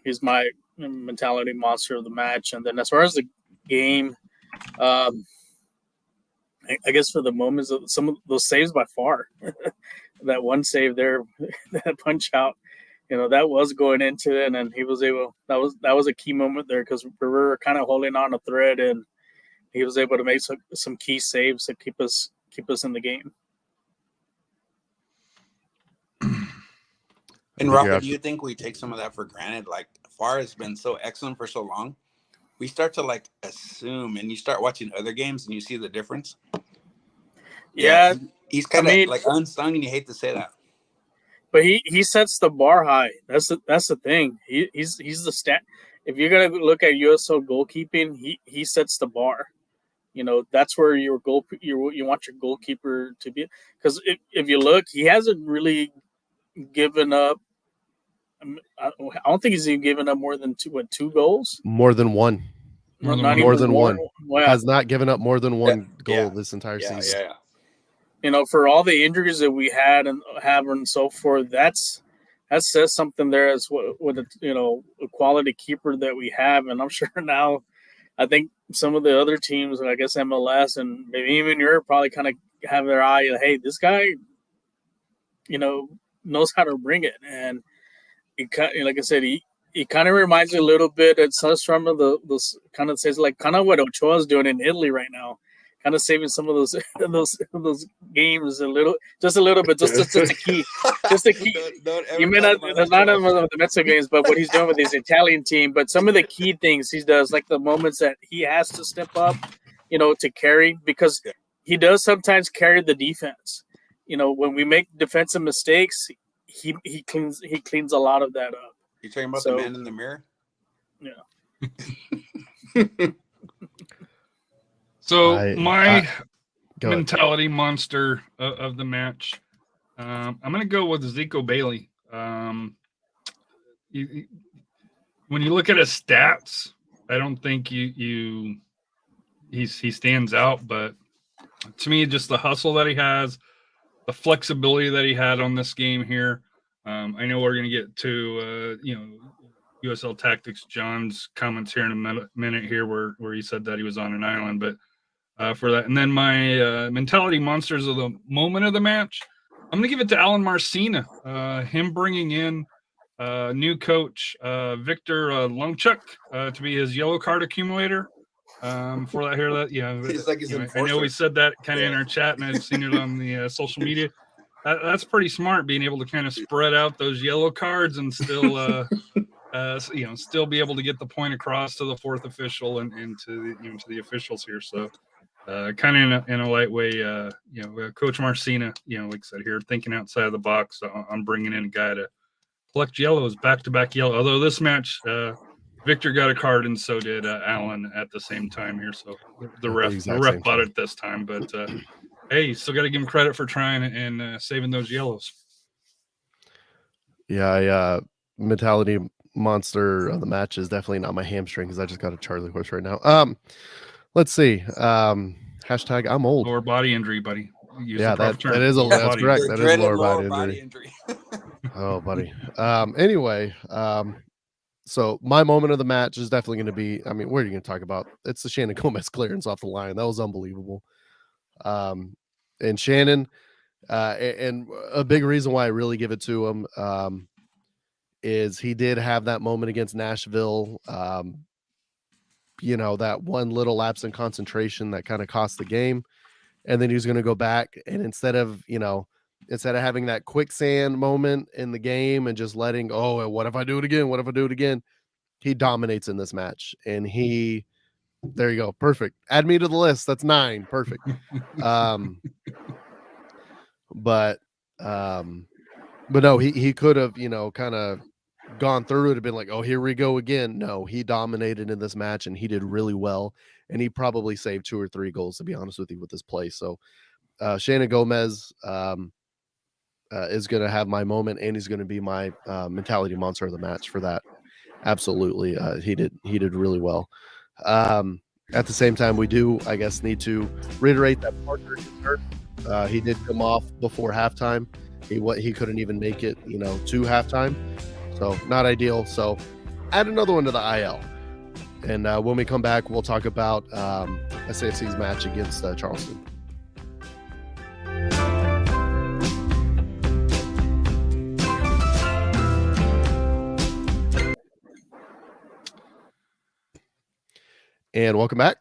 he's my mentality monster of the match. And then as far as the game, I guess for the moments of some of those saves by far, that one save there, that punch out, that was going into it, and he was able. That was a key moment there because we were kind of holding on a thread, and he was able to make some key saves to keep us in the game. And Rafa, do you think we take some of that for granted? Like, FAR has been so excellent for so long, we start to like assume, and you start watching other games and you see the difference. Yeah, he's kind of like unsung, and you hate to say that. But he sets the bar high. That's the thing. He's the stat. If you're gonna look at USL goalkeeping, he sets the bar. That's where you want your goalkeeper to be. Because if you look, he hasn't really given up. I don't think he's even given up more than two goals. More than one. More than one. Wow. Has not given up more than one goal this entire season. Yeah. For all the injuries that we had and so forth, that says something there as with a quality keeper that we have. And I'm sure now, I think some of the other teams, I guess MLS and maybe even Europe, probably kind of have their eye. Hey, this guy, knows how to bring it. And like I said, he kind of reminds me a little bit. It's some of those kind of says like kind of what Ochoa's doing in Italy right now. Kind of saving some of those games a little bit, just a key. You may not of the Mezzo games, but what he's doing with his Italian team. But some of the key things he does, like the moments that he has to step up, to carry, because he does sometimes carry the defense. When we make defensive mistakes, he cleans a lot of that up. You're talking about the man in the mirror? Yeah. So my mentality monster of the match, I'm going to go with Zico Bailey. When you look at his stats, I don't think he stands out, but to me, just the hustle that he has, the flexibility that he had on this game here. I know we're going to get to USL Tactics John's comments here in a minute here, where he said that he was on an island, but. For that. And then my mentality monsters of the moment of the match, I'm going to give it to Alan Marcina. Him bringing in new coach Victor Lungchuk to be his yellow card accumulator for that here. I know we said that kind of in our chat, and I've seen it on the social media. that's pretty smart, being able to kind of spread out those yellow cards and still, still be able to get the point across to the fourth official and to to the officials here. So, kind of in a light way, Coach Marcina, like I said here, thinking outside of the box on bringing in a guy to collect yellows, back-to-back yellow. Although this match, Victor got a card and so did Allen at the same time here. So the ref bought it this time, but hey, you still got to give him credit for trying and saving those yellows. Yeah, mentality monster of the match is definitely not my hamstring because I just got a Charlie horse right now. Let's see. Hashtag I'm old. Lower body injury, buddy. That is that's correct. That is lower body injury. Oh, buddy. Anyway, so my moment of the match is definitely going to be, what are you going to talk about? It's the Shannon Gomez clearance off the line. That was unbelievable. And Shannon, and a big reason why I really give it to him is he did have that moment against Nashville. That one little lapse in concentration that kind of cost the game. And then he was going to go back, and instead of having that quicksand moment in the game and just letting, what if I do it again? What if I do it again? He dominates in this match, and there you go. Perfect. Add me to the list. That's 9. Perfect. But no, he could have, kind of gone through it and been like, oh, here we go again. No, he dominated in this match, and he did really well. And he probably saved 2 or 3 goals, to be honest with you, with this play. So Shannon Gomez is going to have my moment, and he's going to be my mentality monster of the match for that. Absolutely. He did really well. At the same time, we do, I guess, need to reiterate that Parker is hurt. He did come off before halftime. He couldn't even make it, to halftime. So not ideal. So add another one to the IL. And when we come back, we'll talk about SAFC's match against Charleston. And welcome back.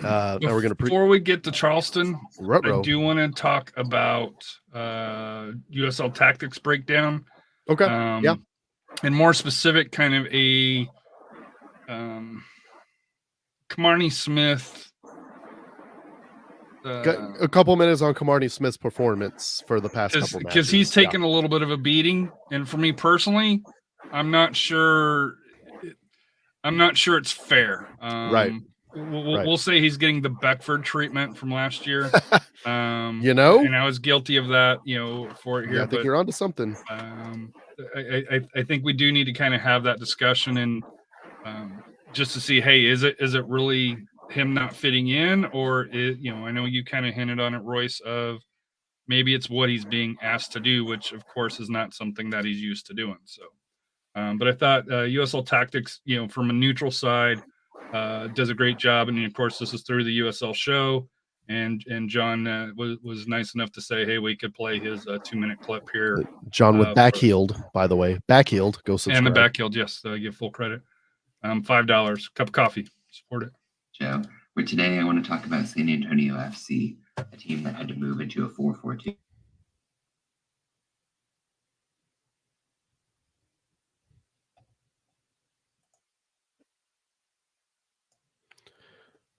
Now we're going to before we get to Charleston, I do want to talk about USL tactics breakdown. Okay. Yeah. And more specific, kind of a Camarney Smith. A couple minutes on Camarney Smith's performance for the past couple matches. Because he's taken a little bit of a beating. And for me personally, I'm not sure it's fair. Right. We'll say he's getting the Beckford treatment from last year. And I was guilty of that, for it here. Yeah, I think you're onto something. I think we do need to kind of have that discussion and just to see, hey, is it really him not fitting in, or I know you kind of hinted on it, Royce, of maybe it's what he's being asked to do, which of course is not something that he's used to doing. So, but I thought USL Tactics, from a neutral side, does a great job. And of course, this is through the USL show. And John was nice enough to say, hey, we could play his 2-minute clip here. John with Backheeled, by the way. Backheeled, go subscribe. And the Backheeled, yes, give full credit. $5, cup of coffee, support it. Joe, for today, I want to talk about San Antonio FC, a team that had to move into a 4-4-2.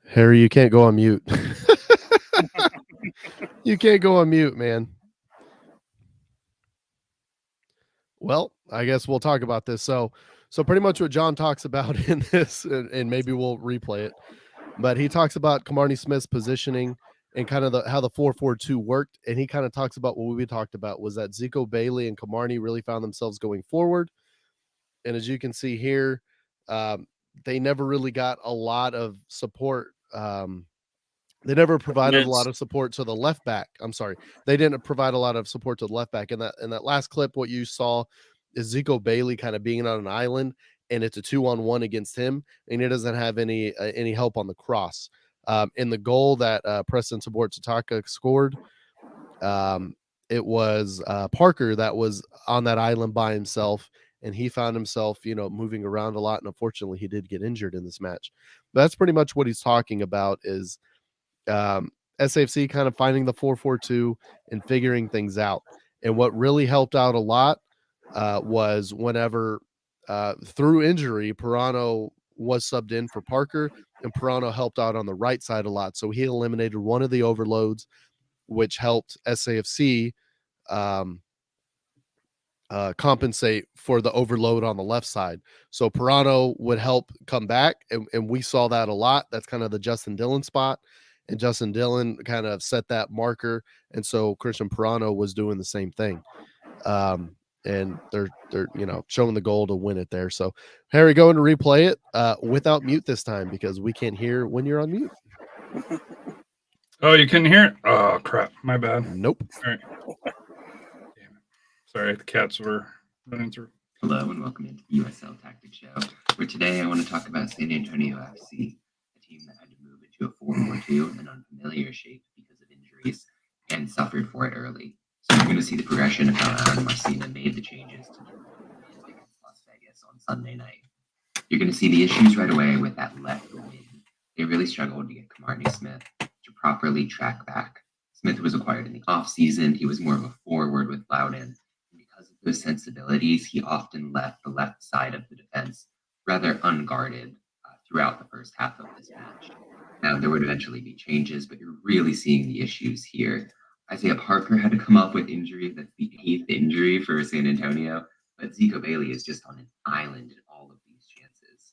Harry, you can't go on mute. You can't go on mute, man. Well, I guess we'll talk about this. So pretty much what John talks about in this, and maybe we'll replay it, but he talks about Camarney Smith's positioning and kind of how the 4-4-2 worked. And he kind of talks about what we talked about was that Zico Bailey and Camarney really found themselves going forward. And as you can see here, they never really got a lot of support. They never provided a lot of support to the left back. I'm sorry. They didn't provide a lot of support to the left back. In that last clip, what you saw is Zico Bailey kind of being on an island, and it's a 2-on-1 against him, and he doesn't have any help on the cross. In the goal that Preston Tataka scored, it was Parker that was on that island by himself, and he found himself, moving around a lot, and unfortunately, he did get injured in this match. But that's pretty much what he's talking about is SAFC kind of finding the 4-4-2 and figuring things out. And what really helped out a lot was whenever through injury, Pirano was subbed in for Parker, and Pirano helped out on the right side a lot. So he eliminated one of the overloads, which helped SAFC compensate for the overload on the left side. So Pirano would help come back, and we saw that a lot. That's kind of the Justin Dillon spot, and Justin Dillon kind of set that marker, and so Christian Pirano was doing the same thing. And they're showing the goal to win it there. So Harry, going to replay it without mute this time because we can't hear when you're on mute. Oh, you couldn't hear it? Oh crap, my bad. Nope. All right. Damn it. Sorry, the cats were running through. Hello and welcome into the USL Tactics Show, where today I want to talk about San Antonio FC, a team that had to move into a 4-4-2, an unfamiliar shape because of injuries, and suffered for it early. So you're going to see the progression of how Aaron Marcina made the changes to get the win against Las Vegas on Sunday night. You're going to see the issues right away with that left wing. They really struggled to get Camarney Smith to properly track back. Smith was acquired in the offseason. He was more of a forward with Loudon. And because of those sensibilities, he often left the left side of the defense rather unguarded throughout the first half of this match. Now, there would eventually be changes, but you're really seeing the issues here. Isaiah Parker had to come up with injury. That's the 8th injury for San Antonio. But Zico Bailey is just on an island in all of these chances.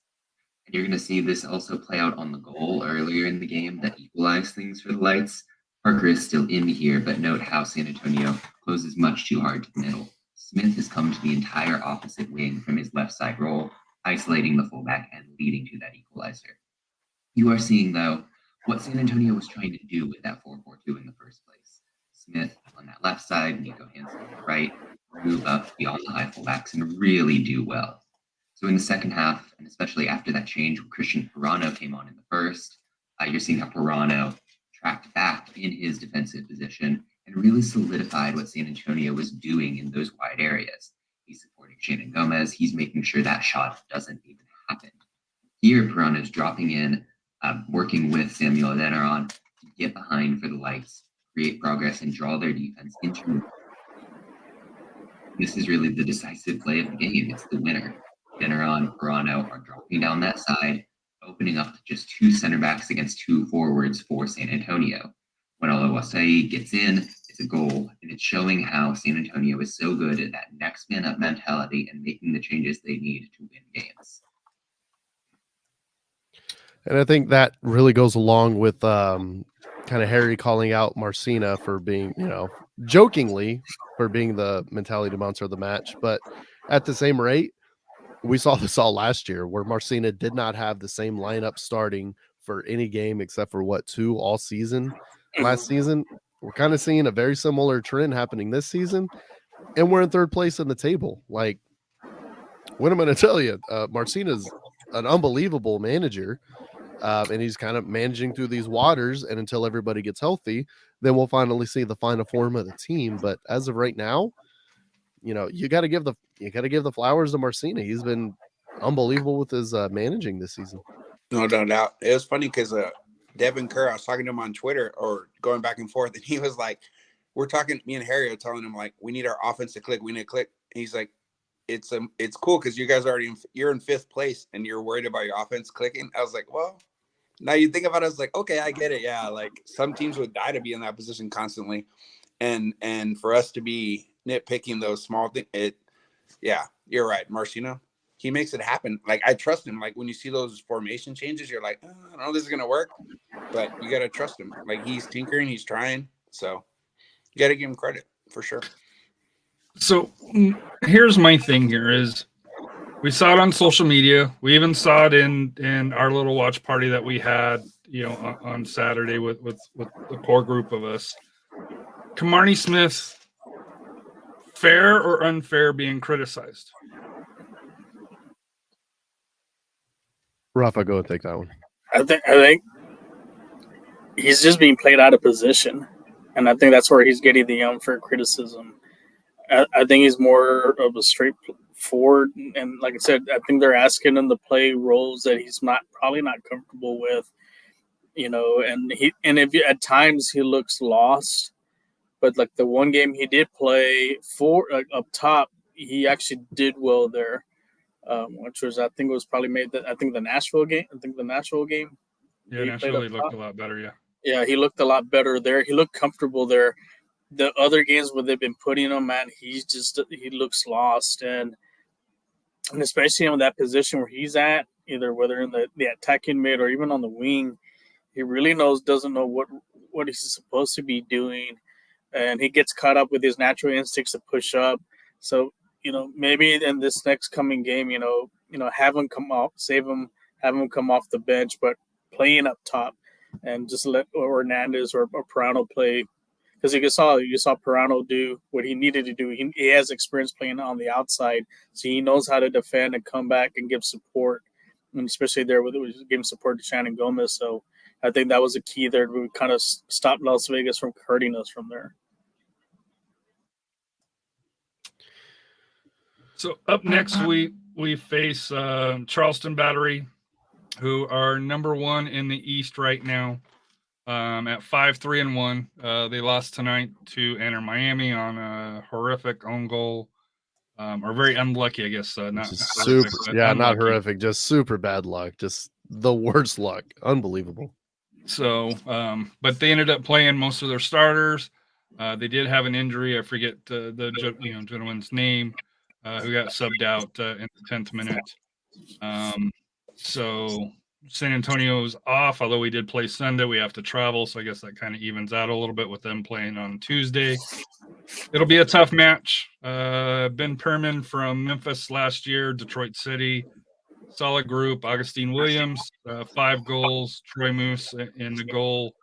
And you're going to see this also play out on the goal earlier in the game that equalized things for the Lights. Parker is still in here, but note how San Antonio closes much too hard to the middle. Smith has come to the entire opposite wing from his left side role, isolating the fullback and leading to that equalizer. You are seeing, though, what San Antonio was trying to do with that 4-4-2 in the first place. Smith on that left side, Nico Hansen on the right, move up beyond the high fullbacks and really do well. So in the second half, and especially after that change, Christian Pirano came on in the first, you're seeing how Pirano tracked back in his defensive position and really solidified what San Antonio was doing in those wide areas. He's supporting Shannon Gomez. He's making sure that shot doesn't even happen. Here, Pirano's dropping in, working with Samuel Adeniran to get behind for the Lights, create progress, and draw their defense into. This is really the decisive play of the game. It's the winner. Adeniran, Pirano are dropping down that side, opening up just 2 center backs against 2 forwards for San Antonio. When Oluwaseyi gets in, it's a goal, and it's showing how San Antonio is so good at that next man up mentality and making the changes they need to win games. And I think that really goes along with kind of Harry calling out Marcina for being, jokingly for being the mentality monster of the match. But at the same rate, we saw this all last year where Marcina did not have the same lineup starting for any game except for 2 all season last season. We're kind of seeing a very similar trend happening this season, and we're in 3rd place in the table. Like, what am I going to tell you? Marcina's an unbelievable manager. And he's kind of managing through these waters, and until everybody gets healthy, then we'll finally see the final form of the team. But as of right now, you got to give the flowers to Marcina. He's been unbelievable with his managing this season. No doubt. It was funny because Devin Kerr, I was talking to him on Twitter or going back and forth, and he was like, "We're talking." Me and Harry are telling him like, "We need our offense to click. We need to click." And he's like, "It's cool because you guys you're in 5th place and you're worried about your offense clicking." I was like, well. Now you think about it, I was like, okay, I get it. Yeah, like some teams would die to be in that position constantly, and for us to be nitpicking those small things, you're right. Marcina, he makes it happen. Like I trust him. Like when you see those formation changes, you're like, I don't know if this is gonna work, but you gotta trust him. Like he's tinkering, he's trying. So you gotta give him credit for sure. So here's my thing here is we saw it on social media. We even saw it in our little watch party that we had, on Saturday with the core group of us. Camarney Smith, fair or unfair being criticized? Rafa, go and take that one. I think he's just being played out of position, and I think that's where he's getting the unfair criticism. I think he's more of a straightforward, and like I said, I think they're asking him to play roles that he's probably not comfortable with. and if at times he looks lost, but like the one game he did play for up top, he actually did well there, which was I think it was probably the Nashville game. Yeah, Nashville looked a lot better. Yeah. Yeah, he looked a lot better there. He looked comfortable there. The other games where they've been putting him, man, he looks lost, and especially in that position where he's at, either whether in the attacking mid or even on the wing, he really doesn't know what he's supposed to be doing, and he gets caught up with his natural instincts to push up. So maybe in this next coming game, have him come off, save him, have him come off the bench, but playing up top, and just let Hernandez or Perano play. Because you saw Perano do what he needed to do. He has experience playing on the outside, so he knows how to defend and come back and give support, and especially there with giving support to Shannon Gomez. So I think that was a key there. We kind of stopped Las Vegas from hurting us from there. So up next, we face Charleston Battery, who are number 1 in the East right now. At 5-3-1, they lost tonight to Inter Miami on a horrific own goal, or very unlucky, I guess. Not super, not horrific, just super bad luck, just the worst luck, unbelievable. So, but they ended up playing most of their starters. They did have an injury. I forget the gentleman's name who got subbed out in the 10th minute. So San Antonio's off, although we did play Sunday. We have to travel, so I guess that kind of evens out a little bit with them playing on Tuesday. It'll be a tough match. Ben Perman from Memphis last year, Detroit City, solid group. Augustine Williams, 5 goals. Troy Muse in the goal.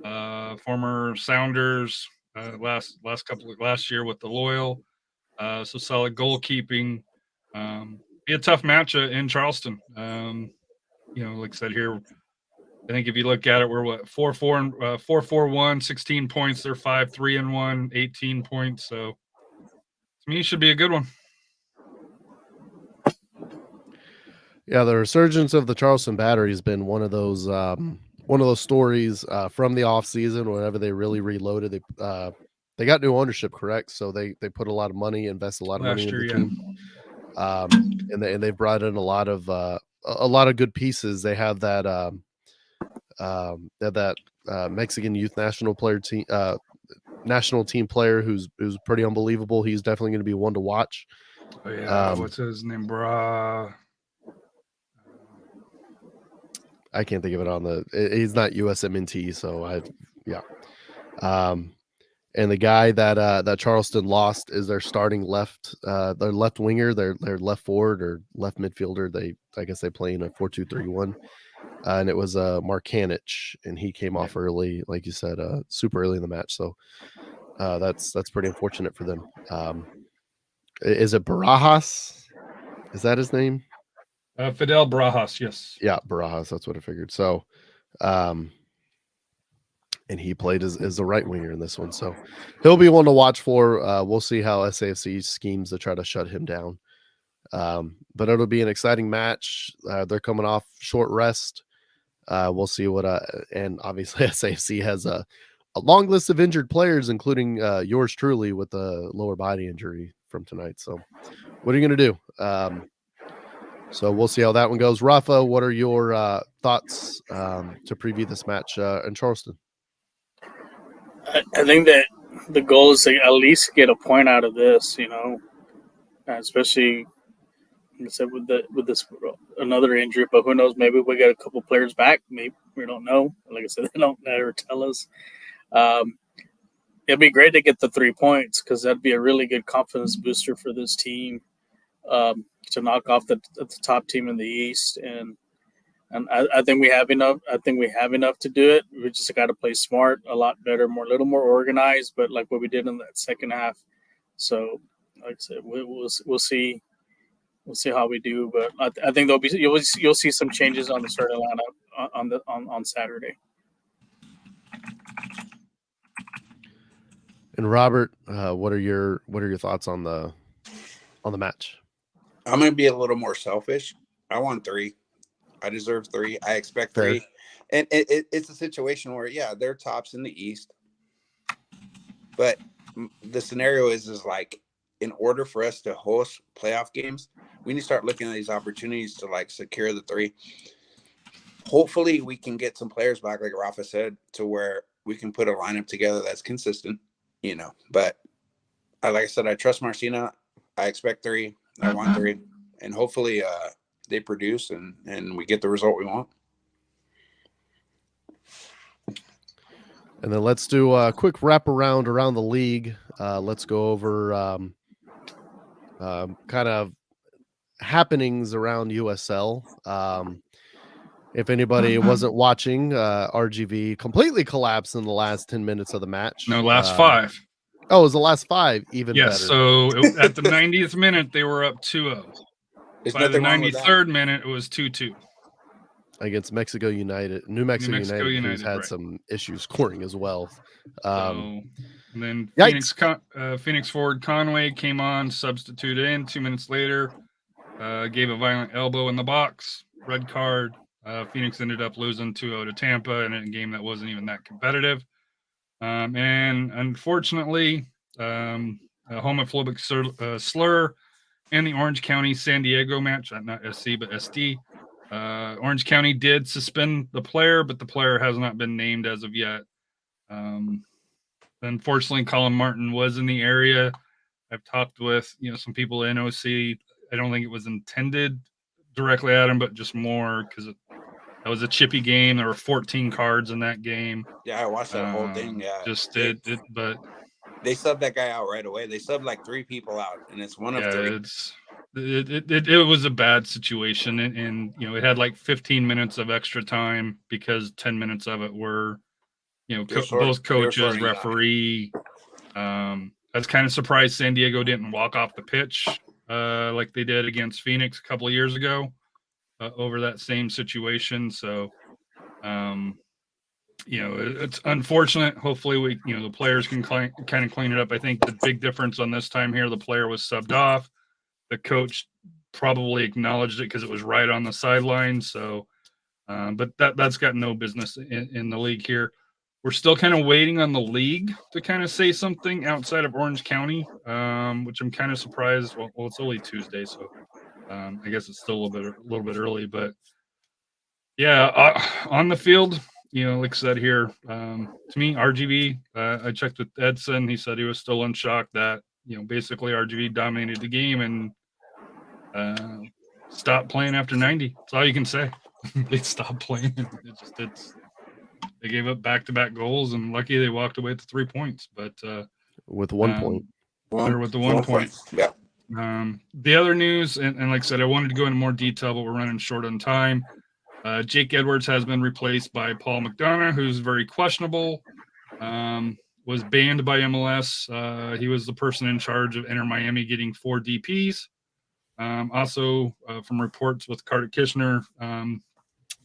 Former Sounders last year with the Loyal. So solid goalkeeping. Be a tough match in Charleston. Like I said here, I think if you look at it, we're 4-4-1, 16 points. They're 5-3-1, 18 points. So to me, it should be a good one. Yeah, the resurgence of the Charleston Battery has been one of those stories from the off season. Whenever they really reloaded, they got new ownership, correct? So they put a lot of money, invest a lot of money in the team, and they brought in a lot of good pieces. They have that Mexican youth national team player who's pretty unbelievable. He's definitely going to be one to watch. Oh yeah, what's his name, bro? I can't think of it he's not USMNT, so and the guy that Charleston lost is their starting their left winger, their left forward or left midfielder. I guess they play in a 4-2-3-1, and it was Mark Kanich, and he came off early, like you said, super early in the match. So that's pretty unfortunate for them. Is it Barajas? Is that his name? Fidel Barajas, yes. Yeah, Barajas. That's what I figured. So, and he played as the right winger in this one, so he'll be one to watch for. We'll see how SAFC schemes to try to shut him down. But it'll be an exciting match. They're coming off short rest. We'll see and obviously SAFC has a long list of injured players, including yours truly with a lower body injury from tonight. So what are you going to do? So we'll see how that one goes. Rafa, what are your thoughts to preview this match in Charleston? I think that the goal is to at least get a point out of this, especially like I said with this another injury. But who knows? Maybe we get a couple players back. Maybe we don't know. Like I said, they don't ever tell us. It'd be great to get the 3 points because that'd be a really good confidence booster for this team to knock off the top team in the East. And I think we have enough. I think we have enough to do it. We just got to play smart, a lot better, a little more organized, but like what we did in that second half. So, like I said, we'll see. We'll see how we do, but I think you'll see some changes on the starting lineup on Saturday. And Robert, what are your thoughts on the match? I'm going to be a little more selfish. I want 3. I deserve 3. I expect 3. And it's a situation where, yeah, they're tops in the East. But the scenario is like, in order for us to host playoff games, we need to start looking at these opportunities to like secure the 3. Hopefully we can get some players back, like Rafa said, to where we can put a lineup together that's consistent, you know. But like I said, I trust Marcina. I expect 3. I want 3. And hopefully they produce and we get the result we want. And then let's do a quick wraparound around the league. Let's go over kind of happenings around USL. If anybody wasn't watching, RGV completely collapsed in the last 10 minutes of the match. No, last 5. Oh, it was the last 5, even yes, better. So at the 90th minute, they were up 2-0. By the 93rd minute, it was 2-2. Against Mexico United. New Mexico United who's had right. some issues scoring as well. And then Phoenix forward Conway came on, substituted in 2 minutes later, gave a violent elbow in the box, red card. Phoenix ended up losing 2-0 to Tampa in a game that wasn't even that competitive. And unfortunately, a homophobic slur in the Orange County San Diego match, not SC, but SD. Orange County did suspend the player, but the player has not been named as of yet. Unfortunately, Colin Martin was in the area. I've talked with some people in OC. I don't think it was intended directly at him, but just more because that was a chippy game. There were 14 cards in that game. Yeah, I watched that whole thing. Yeah, but they subbed that guy out right away. They subbed like 3 people out, and it's one of 3. It was a bad situation, and it had like 15 minutes of extra time because 10 minutes of it were, both coaches, referee. I was kind of surprised San Diego didn't walk off the pitch like they did against Phoenix a couple of years ago over that same situation. So, it's unfortunate. Hopefully the players can kind of clean it up. I think the big difference on this time here, the player was subbed off. The coach probably acknowledged it because it was right on the sideline. So, but that's got no business in the league here. We're still kind of waiting on the league to kind of say something outside of Orange County, which I'm kind of surprised. Well, it's only Tuesday, so I guess it's still a little bit early. But yeah, on the field, like I said here, to me, RGV. I checked with Edson. He said he was still in shock that basically RGV dominated the game and stopped playing after 90. That's all you can say. They stopped playing. They gave up back-to-back goals, and lucky they walked away with the 3 points. But with 1 point, they're with the 1 point. Yeah. The other news, and like I said, I wanted to go into more detail, but we're running short on time. Jake Edwards has been replaced by Paul McDonough, who's very questionable. Was banned by MLS. He was the person in charge of Inter Miami getting 4 DPs. Also, from reports with Carter Kishner,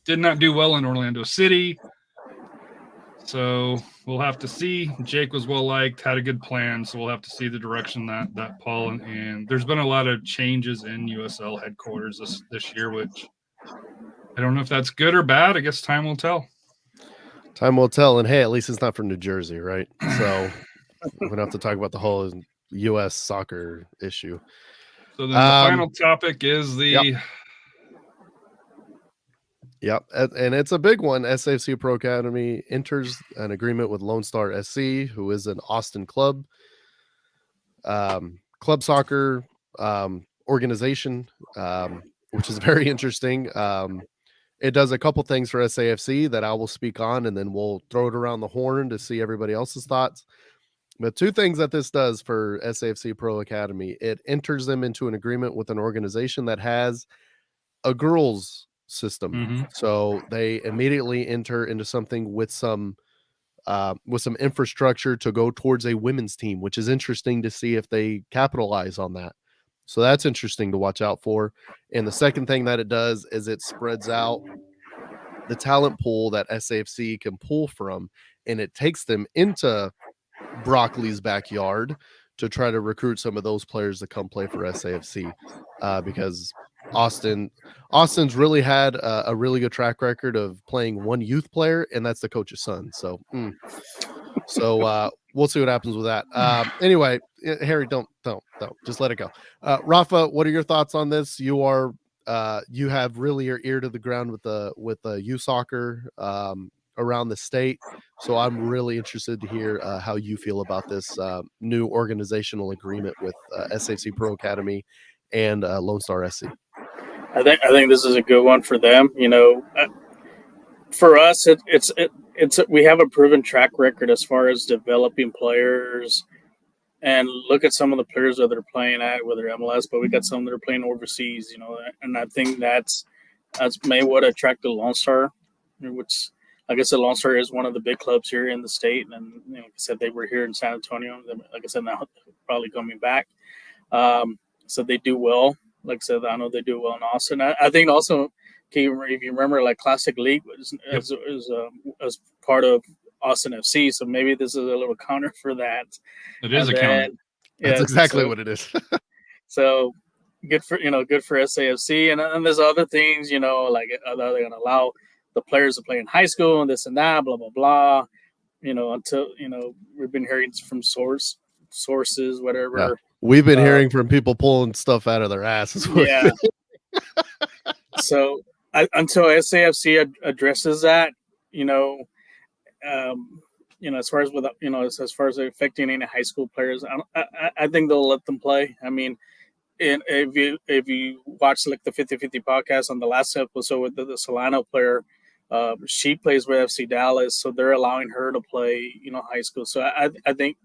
did not do well in Orlando City. So we'll have to see. Jake was well liked, had a good plan. So we'll have to see the direction that Paul and there's been a lot of changes in USL headquarters this year, which I don't know if that's good or bad. I guess time will tell. Time will tell. And hey, at least it's not from New Jersey, right? So we don't have to talk about the whole U.S. soccer issue. So then the final topic is the. Yep. And it's a big one. SAFC Pro Academy enters an agreement with Lone Star SC, who is an Austin club soccer organization, which is very interesting. It does a couple things for SAFC that I will speak on, and then we'll throw it around the horn to see everybody else's thoughts. But 2 things that this does for SAFC Pro Academy, it enters them into an agreement with an organization that has a girls system. Mm-hmm. So they immediately enter into something with some infrastructure to go towards a women's team, which is interesting to see if they capitalize on that. So that's interesting to watch out for. And the second thing that it does is it spreads out the talent pool that SAFC can pull from, and it takes them into Broccoli's backyard to try to recruit some of those players to come play for SAFC, because Austin's really had a really good track record of playing one youth player, and that's the coach's son. So, we'll see what happens with that. Anyway, Harry, don't just let it go. Rafa, what are your thoughts on this? You have really your ear to the ground with the youth soccer around the state. So I'm really interested to hear how you feel about this new organizational agreement with SAFC Pro Academy and Lone Star SC. I think this is a good one for them. For us, it's we have a proven track record as far as developing players. And look at some of the players that they're playing at, whether MLS, but we got some that are playing overseas. And I think that's maybe what attracted Lone Star, which, like I said, Lone Star is one of the big clubs here in the state. And like I said, they were here in San Antonio. Like I said, now probably coming back. So they do well. Like I said, I know they do well in Austin. I think also, if you remember, like Classic League is part of Austin FC. So maybe this is a little counter for that. It is a counter. That's exactly what it is. So good for SAFC. And there's other things, like are they going to allow the players to play in high school and this and that, blah, blah, blah. Until, we've been hearing from sources, whatever. Yeah. We've been hearing from people pulling stuff out of their asses. Yeah. So until SAFC addresses that, as far as as far as affecting any high school players, I think they'll let them play. I mean, if you watch like the 50-50 podcast on the last episode with the Solano player, she plays with FC Dallas, so they're allowing her to play, high school. So I think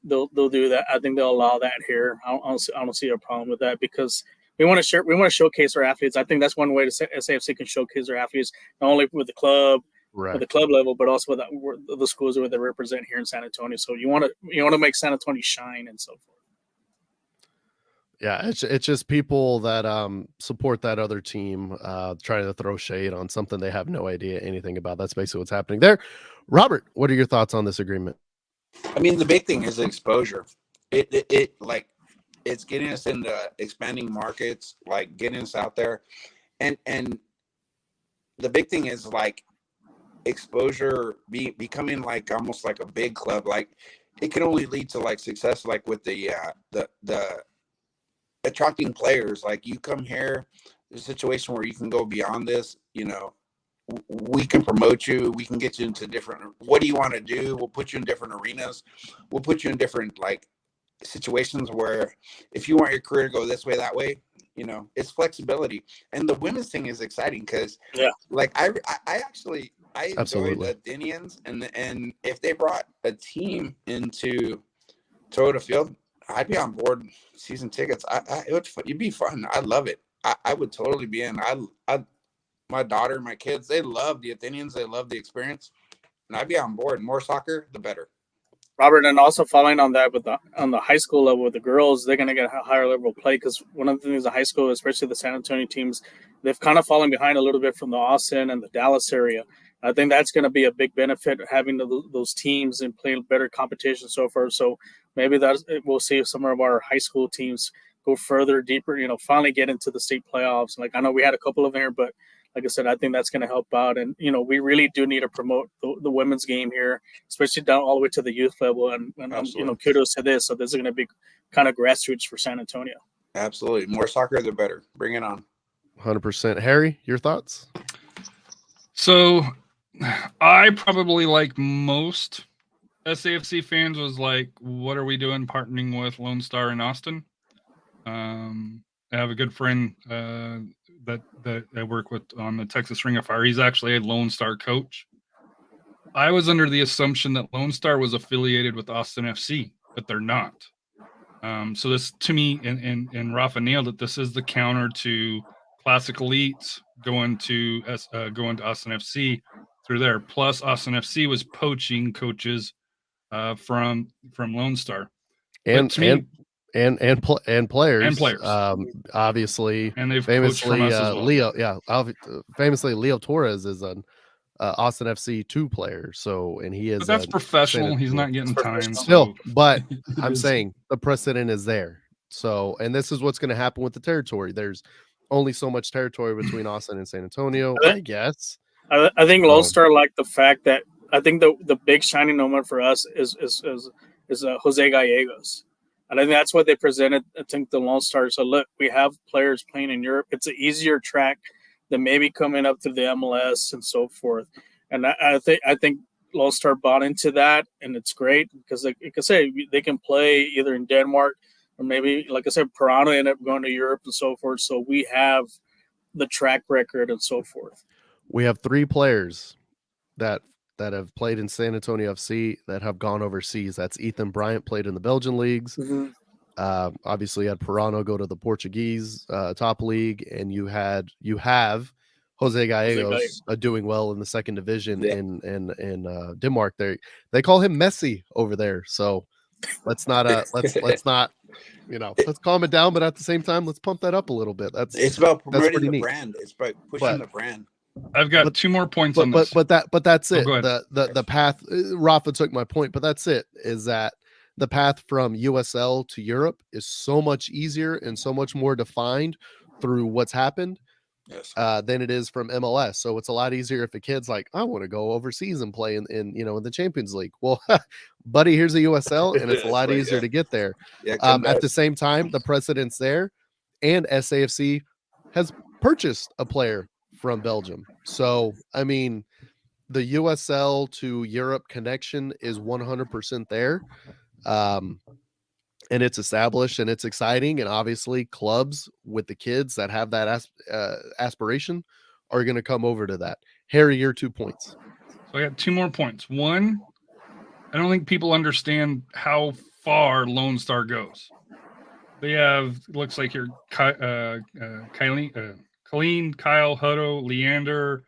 they'll do that. I think they'll allow that here. I don't see a problem with that because we want to showcase our athletes. I think that's one way to SAFC can showcase their athletes, not only with the club, right, at the club level, but also with the schools where they represent here in San Antonio. So you want to make San Antonio shine and so forth. Yeah, it's just people that support that other team trying to throw shade on something they have no idea anything about. That's basically what's happening there. Robert, what are your thoughts on this agreement? I mean, the big thing is exposure. It's getting us into expanding markets, like getting us out there, and the big thing is like exposure, becoming like almost like a big club. Like it can only lead to like success, like with the attracting players. Like you come here, there's a situation where you can go beyond this. We can promote you. We can get you into different. What do you want to do? We'll put you in different arenas. We'll put you in different like situations where if you want your career to go this way, that way, it's flexibility. And the women's thing is exciting because, like I enjoy the Antonians, and if they brought a team into Toyota Field, I'd be on board. Season tickets, it'd be fun. I love it. I would totally be in. My daughter, my kids, they love the Antonians. They love the experience, and I'd be on board. More soccer, the better. Robert, and also following on that on the high school level with the girls, they're going to get a higher level of play because one of the things the high school, especially the San Antonio teams, they've kind of fallen behind a little bit from the Austin and the Dallas area. I think that's going to be a big benefit having those teams and playing better competition so far. So maybe we'll see some of our high school teams go further, deeper, finally get into the state playoffs. Like I know we had a couple of them here, but like I said, I think that's going to help out. And, we really do need to promote the women's game here, especially down all the way to the youth level. And kudos to this. So this is going to be kind of grassroots for San Antonio. Absolutely. More soccer, the better. Bring it on. 100%. Harry, your thoughts? So I probably, like most SAFC fans, was like, what are we doing partnering with Lone Star in Austin? I have a good friend that I work with on the Texas Ring of Fire. He's actually a Lone Star coach. I was under the assumption that Lone Star was affiliated with Austin FC, but they're not. So this, to me, and Rafa nailed it, this is the counter to Classic Elites going to Austin FC through there. Plus, Austin FC was poaching coaches from Lone Star. And players, obviously, and they've famously well. Leo Torres is an Austin FC 2 player. So, and he is. But that's professional. He's not getting time still. But I'm saying the precedent is there. So, and this is what's going to happen with the territory. There's only so much territory between Austin and San Antonio, I guess. I think So- Lone Star liked the fact that I think the big shining moment for us is Jose Gallegos. And I think that's what they presented. I think the Lone Star said, look, we have players playing in Europe. It's an easier track than maybe coming up to the MLS and so forth. And I think Lone Star bought into that, and it's great because, like I say, they can play either in Denmark or maybe, like I said, Pirano ended up going to Europe and so forth. So we have the track record and so forth. We have 3 players that have played in San Antonio FC that have gone overseas. That's Ethan Bryant, played in the Belgian leagues. Mm-hmm. Obviously, you had Pirano go to the Portuguese top league, and you have Jose Gallegos doing well in the second division in Denmark. They call him Messi over there. So let's not let's not let's calm it down, but at the same time, let's pump that up a little bit. It's about promoting the neat. brand. It's about pushing the brand. I've got 2 more points on this. But that's it. go ahead. The path. Rafa took my point, but that's it. Is that the path from USL to Europe is so much easier and so much more defined through what's happened than it is from MLS. So it's a lot easier if a kid's like, I want to go overseas and play in the Champions League. Well, buddy, here's a USL, and it's a lot easier to get there. At the same time, the precedent's there, and SAFC has purchased a player from Belgium. So, I mean, the USL to Europe connection is 100% there. And it's established and it's exciting. And obviously clubs with the kids that have that aspiration are going to come over to that. Harry, your 2 points. So I got 2 more points. One, I don't think people understand how far Lone Star goes. They have, looks like here, Colleen, Kyle, Hutto, Leander,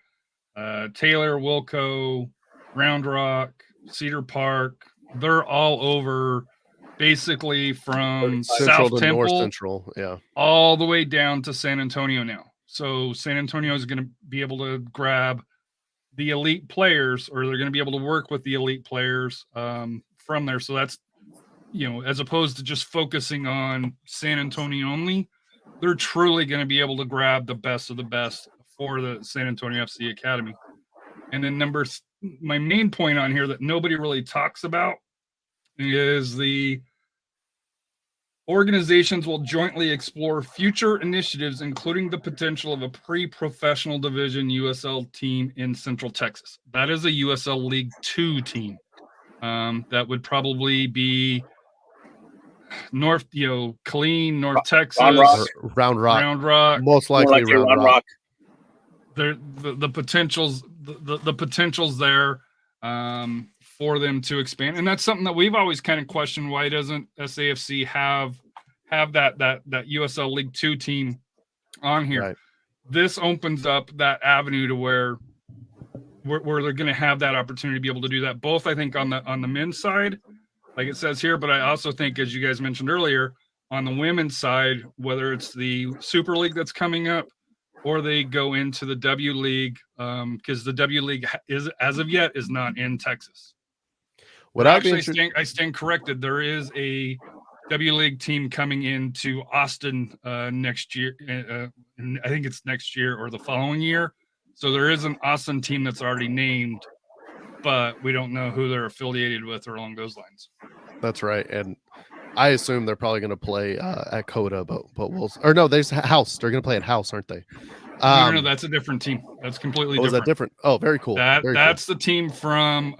Taylor, Wilco, Round Rock, Cedar Park. They're all over, basically from Central South to North Temple Central, all the way down to San Antonio now. So San Antonio is going to be able to grab the elite players, or they're going to be able to work with the elite players from there. So that's, as opposed to just focusing on San Antonio only, they're truly going to be able to grab the best of the best for the San Antonio FC Academy. And then my main point on here that nobody really talks about is the organizations will jointly explore future initiatives, including the potential of a pre-professional division USL team in Central Texas. That is a USL League 2 team. That would probably be North, Killeen, North Texas, Round Rock, most likely Round Rock. The potentials, the potentials there for them to expand, and that's something that we've always kind of questioned. Why doesn't SAFC have that USL League 2 team on here? Right. This opens up that avenue to where they're going to have that opportunity to be able to do that. Both, I think, on the men's side, like it says here, but I also think, as you guys mentioned earlier, on the women's side, whether it's the Super League that's coming up, or they go into the W League, because the W League is, as of yet, is not in Texas. I stand corrected. There is a W League team coming into Austin next year. I think it's next year or the following year. So there is an Austin team that's already named, but we don't know who they're affiliated with or along those lines. That's right. And I assume they're probably going to play at Coda, but we'll, or no, there's House. They're going to play at House, aren't they? No, that's a different team. That's completely different. Is that different? Oh, very cool. That's the team from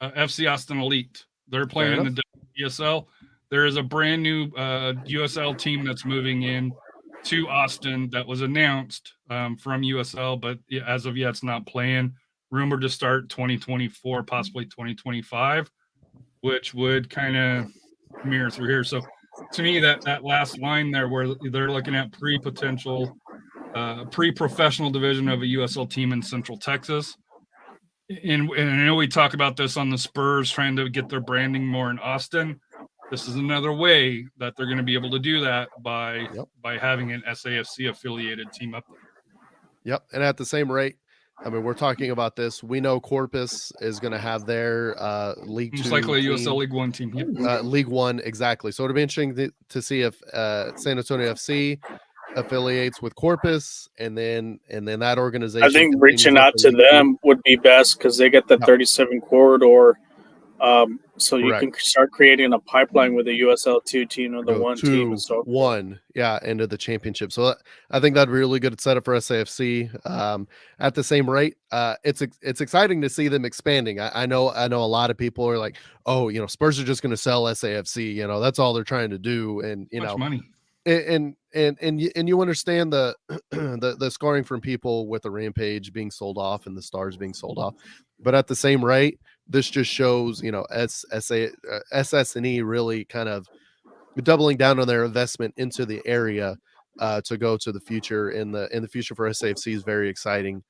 FC Austin Elite. They're playing in the USL. There is a brand new USL team that's moving in to Austin that was announced from USL, but as of yet, it's not playing. Rumored to start 2024, possibly 2025, which would kind of mirror through here. So to me, that last line there where they're looking at pre-professional division of a USL team in Central Texas. And I know we talk about this on the Spurs trying to get their branding more in Austin. This is another way that they're going to be able to do that by having an SAFC affiliated team up there. Yep. And at the same rate, I mean, we're talking about this. We know Corpus is going to have their League 2 most likely a team. USL League 1 team. Yep. League 1, exactly. So it'll be interesting to see if San Antonio FC affiliates with Corpus, and then that organization. I think reaching out to them would be best because they get the 37 corridor. So you can start creating a pipeline with the USL2 team or the one team and so forth. Into the championship. So I think that'd be really good setup for SAFC. At the same rate, it's exciting to see them expanding. I know a lot of people are like, oh, Spurs are just going to sell SAFC. That's all they're trying to do, and much money. And you understand the the scoring from people with the Rampage being sold off and the Stars being sold off, but at the same rate, this just shows SS&E really kind of doubling down on their investment into the area to go to the future. In the future for SAFC is very exciting.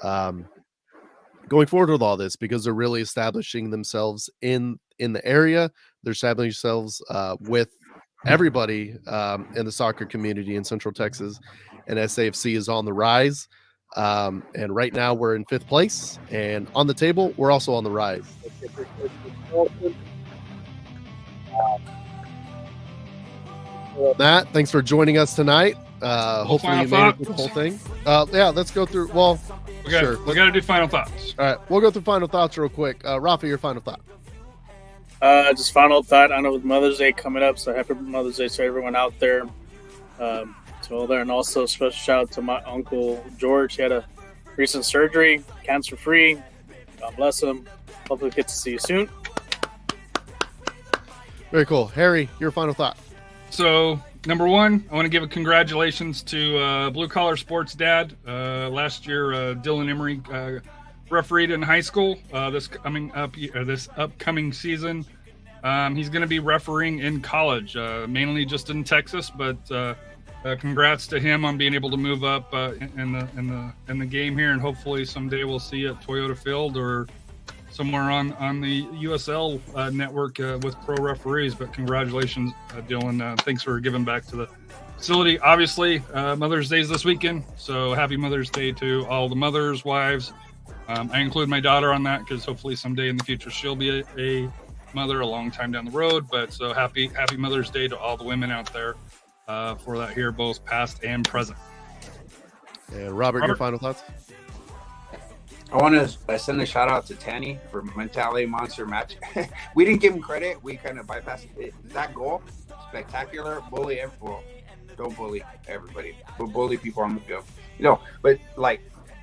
Going forward with all this, because they're really establishing themselves in the area. They're establishing themselves with everybody in the soccer community in Central Texas, and SAFC is on the rise. And right now we're in 5th place, and on the table we're also on the rise. Matt, thanks for joining us tonight. Hopefully you made it through the whole thing. Let's go through. Well, we got to do final thoughts. All right, we'll go through final thoughts real quick. Rafa, your final thought. Just final thought. I know with Mother's Day coming up, so happy Mother's Day to everyone out there. To all there, and also special shout out to my uncle George. He had a recent surgery, cancer free. God bless him. Hopefully, get to see you soon. Very cool, Harry. Your final thought. So, number one, I want to give a congratulations to Blue Collar Sports Dad. Last year, Dylan Emery refereed in high school. This upcoming season, he's going to be refereeing in college, mainly just in Texas. But congrats to him on being able to move up in the game here, and hopefully someday we'll see at Toyota Field or somewhere on the USL network with pro referees. But congratulations, Dylan. Thanks for giving back to the facility. Obviously, Mother's Day is this weekend, so happy Mother's Day to all the mothers, wives. I include my daughter on that because hopefully someday in the future she'll be a mother a long time down the road. But so happy Mother's Day to all the women out there for that here, both past and present. And Robert, your final thoughts? I want to send a shout out to Tanny for Mentality Monster match. We didn't give him credit. We kind of bypassed it. That goal, spectacular. Bully everyone. Don't bully everybody, but bully people on the field. But like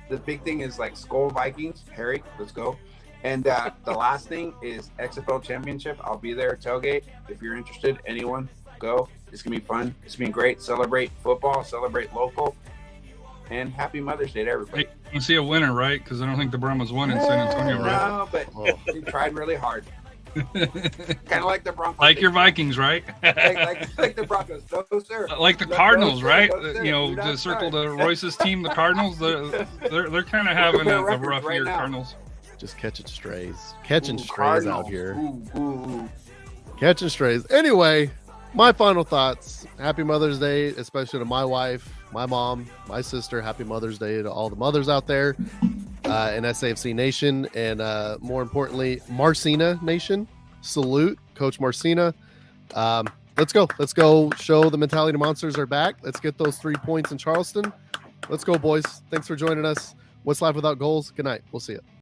the big thing is like Skull Vikings. Harry, let's go. And the last thing is XFL Championship. I'll be there, tailgate. If you're interested, anyone, go. It's going to be fun. It's been great. Celebrate football, celebrate local, and happy Mother's Day to everybody. Hey, you see a winner, right? Because I don't think the Brahmas won in San Antonio, right? No, but they tried really hard. Kind of like the Broncos. Like your Vikings, right? like the Broncos. No, sir. Like the Cardinals, right? To circle the Royce's team, the Cardinals, they're kind of having a rough year, now. Cardinals. Just catching strays. Catching strays out here. Catching strays. Anyway, my final thoughts. Happy Mother's Day, especially to my wife, my mom, my sister. Happy Mother's Day to all the mothers out there in SAFC Nation. And more importantly, Marcina Nation. Salute, Coach Marcina. Let's go. Let's go show the Mentality Monsters are back. Let's get those 3 points in Charleston. Let's go, boys. Thanks for joining us. What's Life Without Goals? Good night. We'll see you.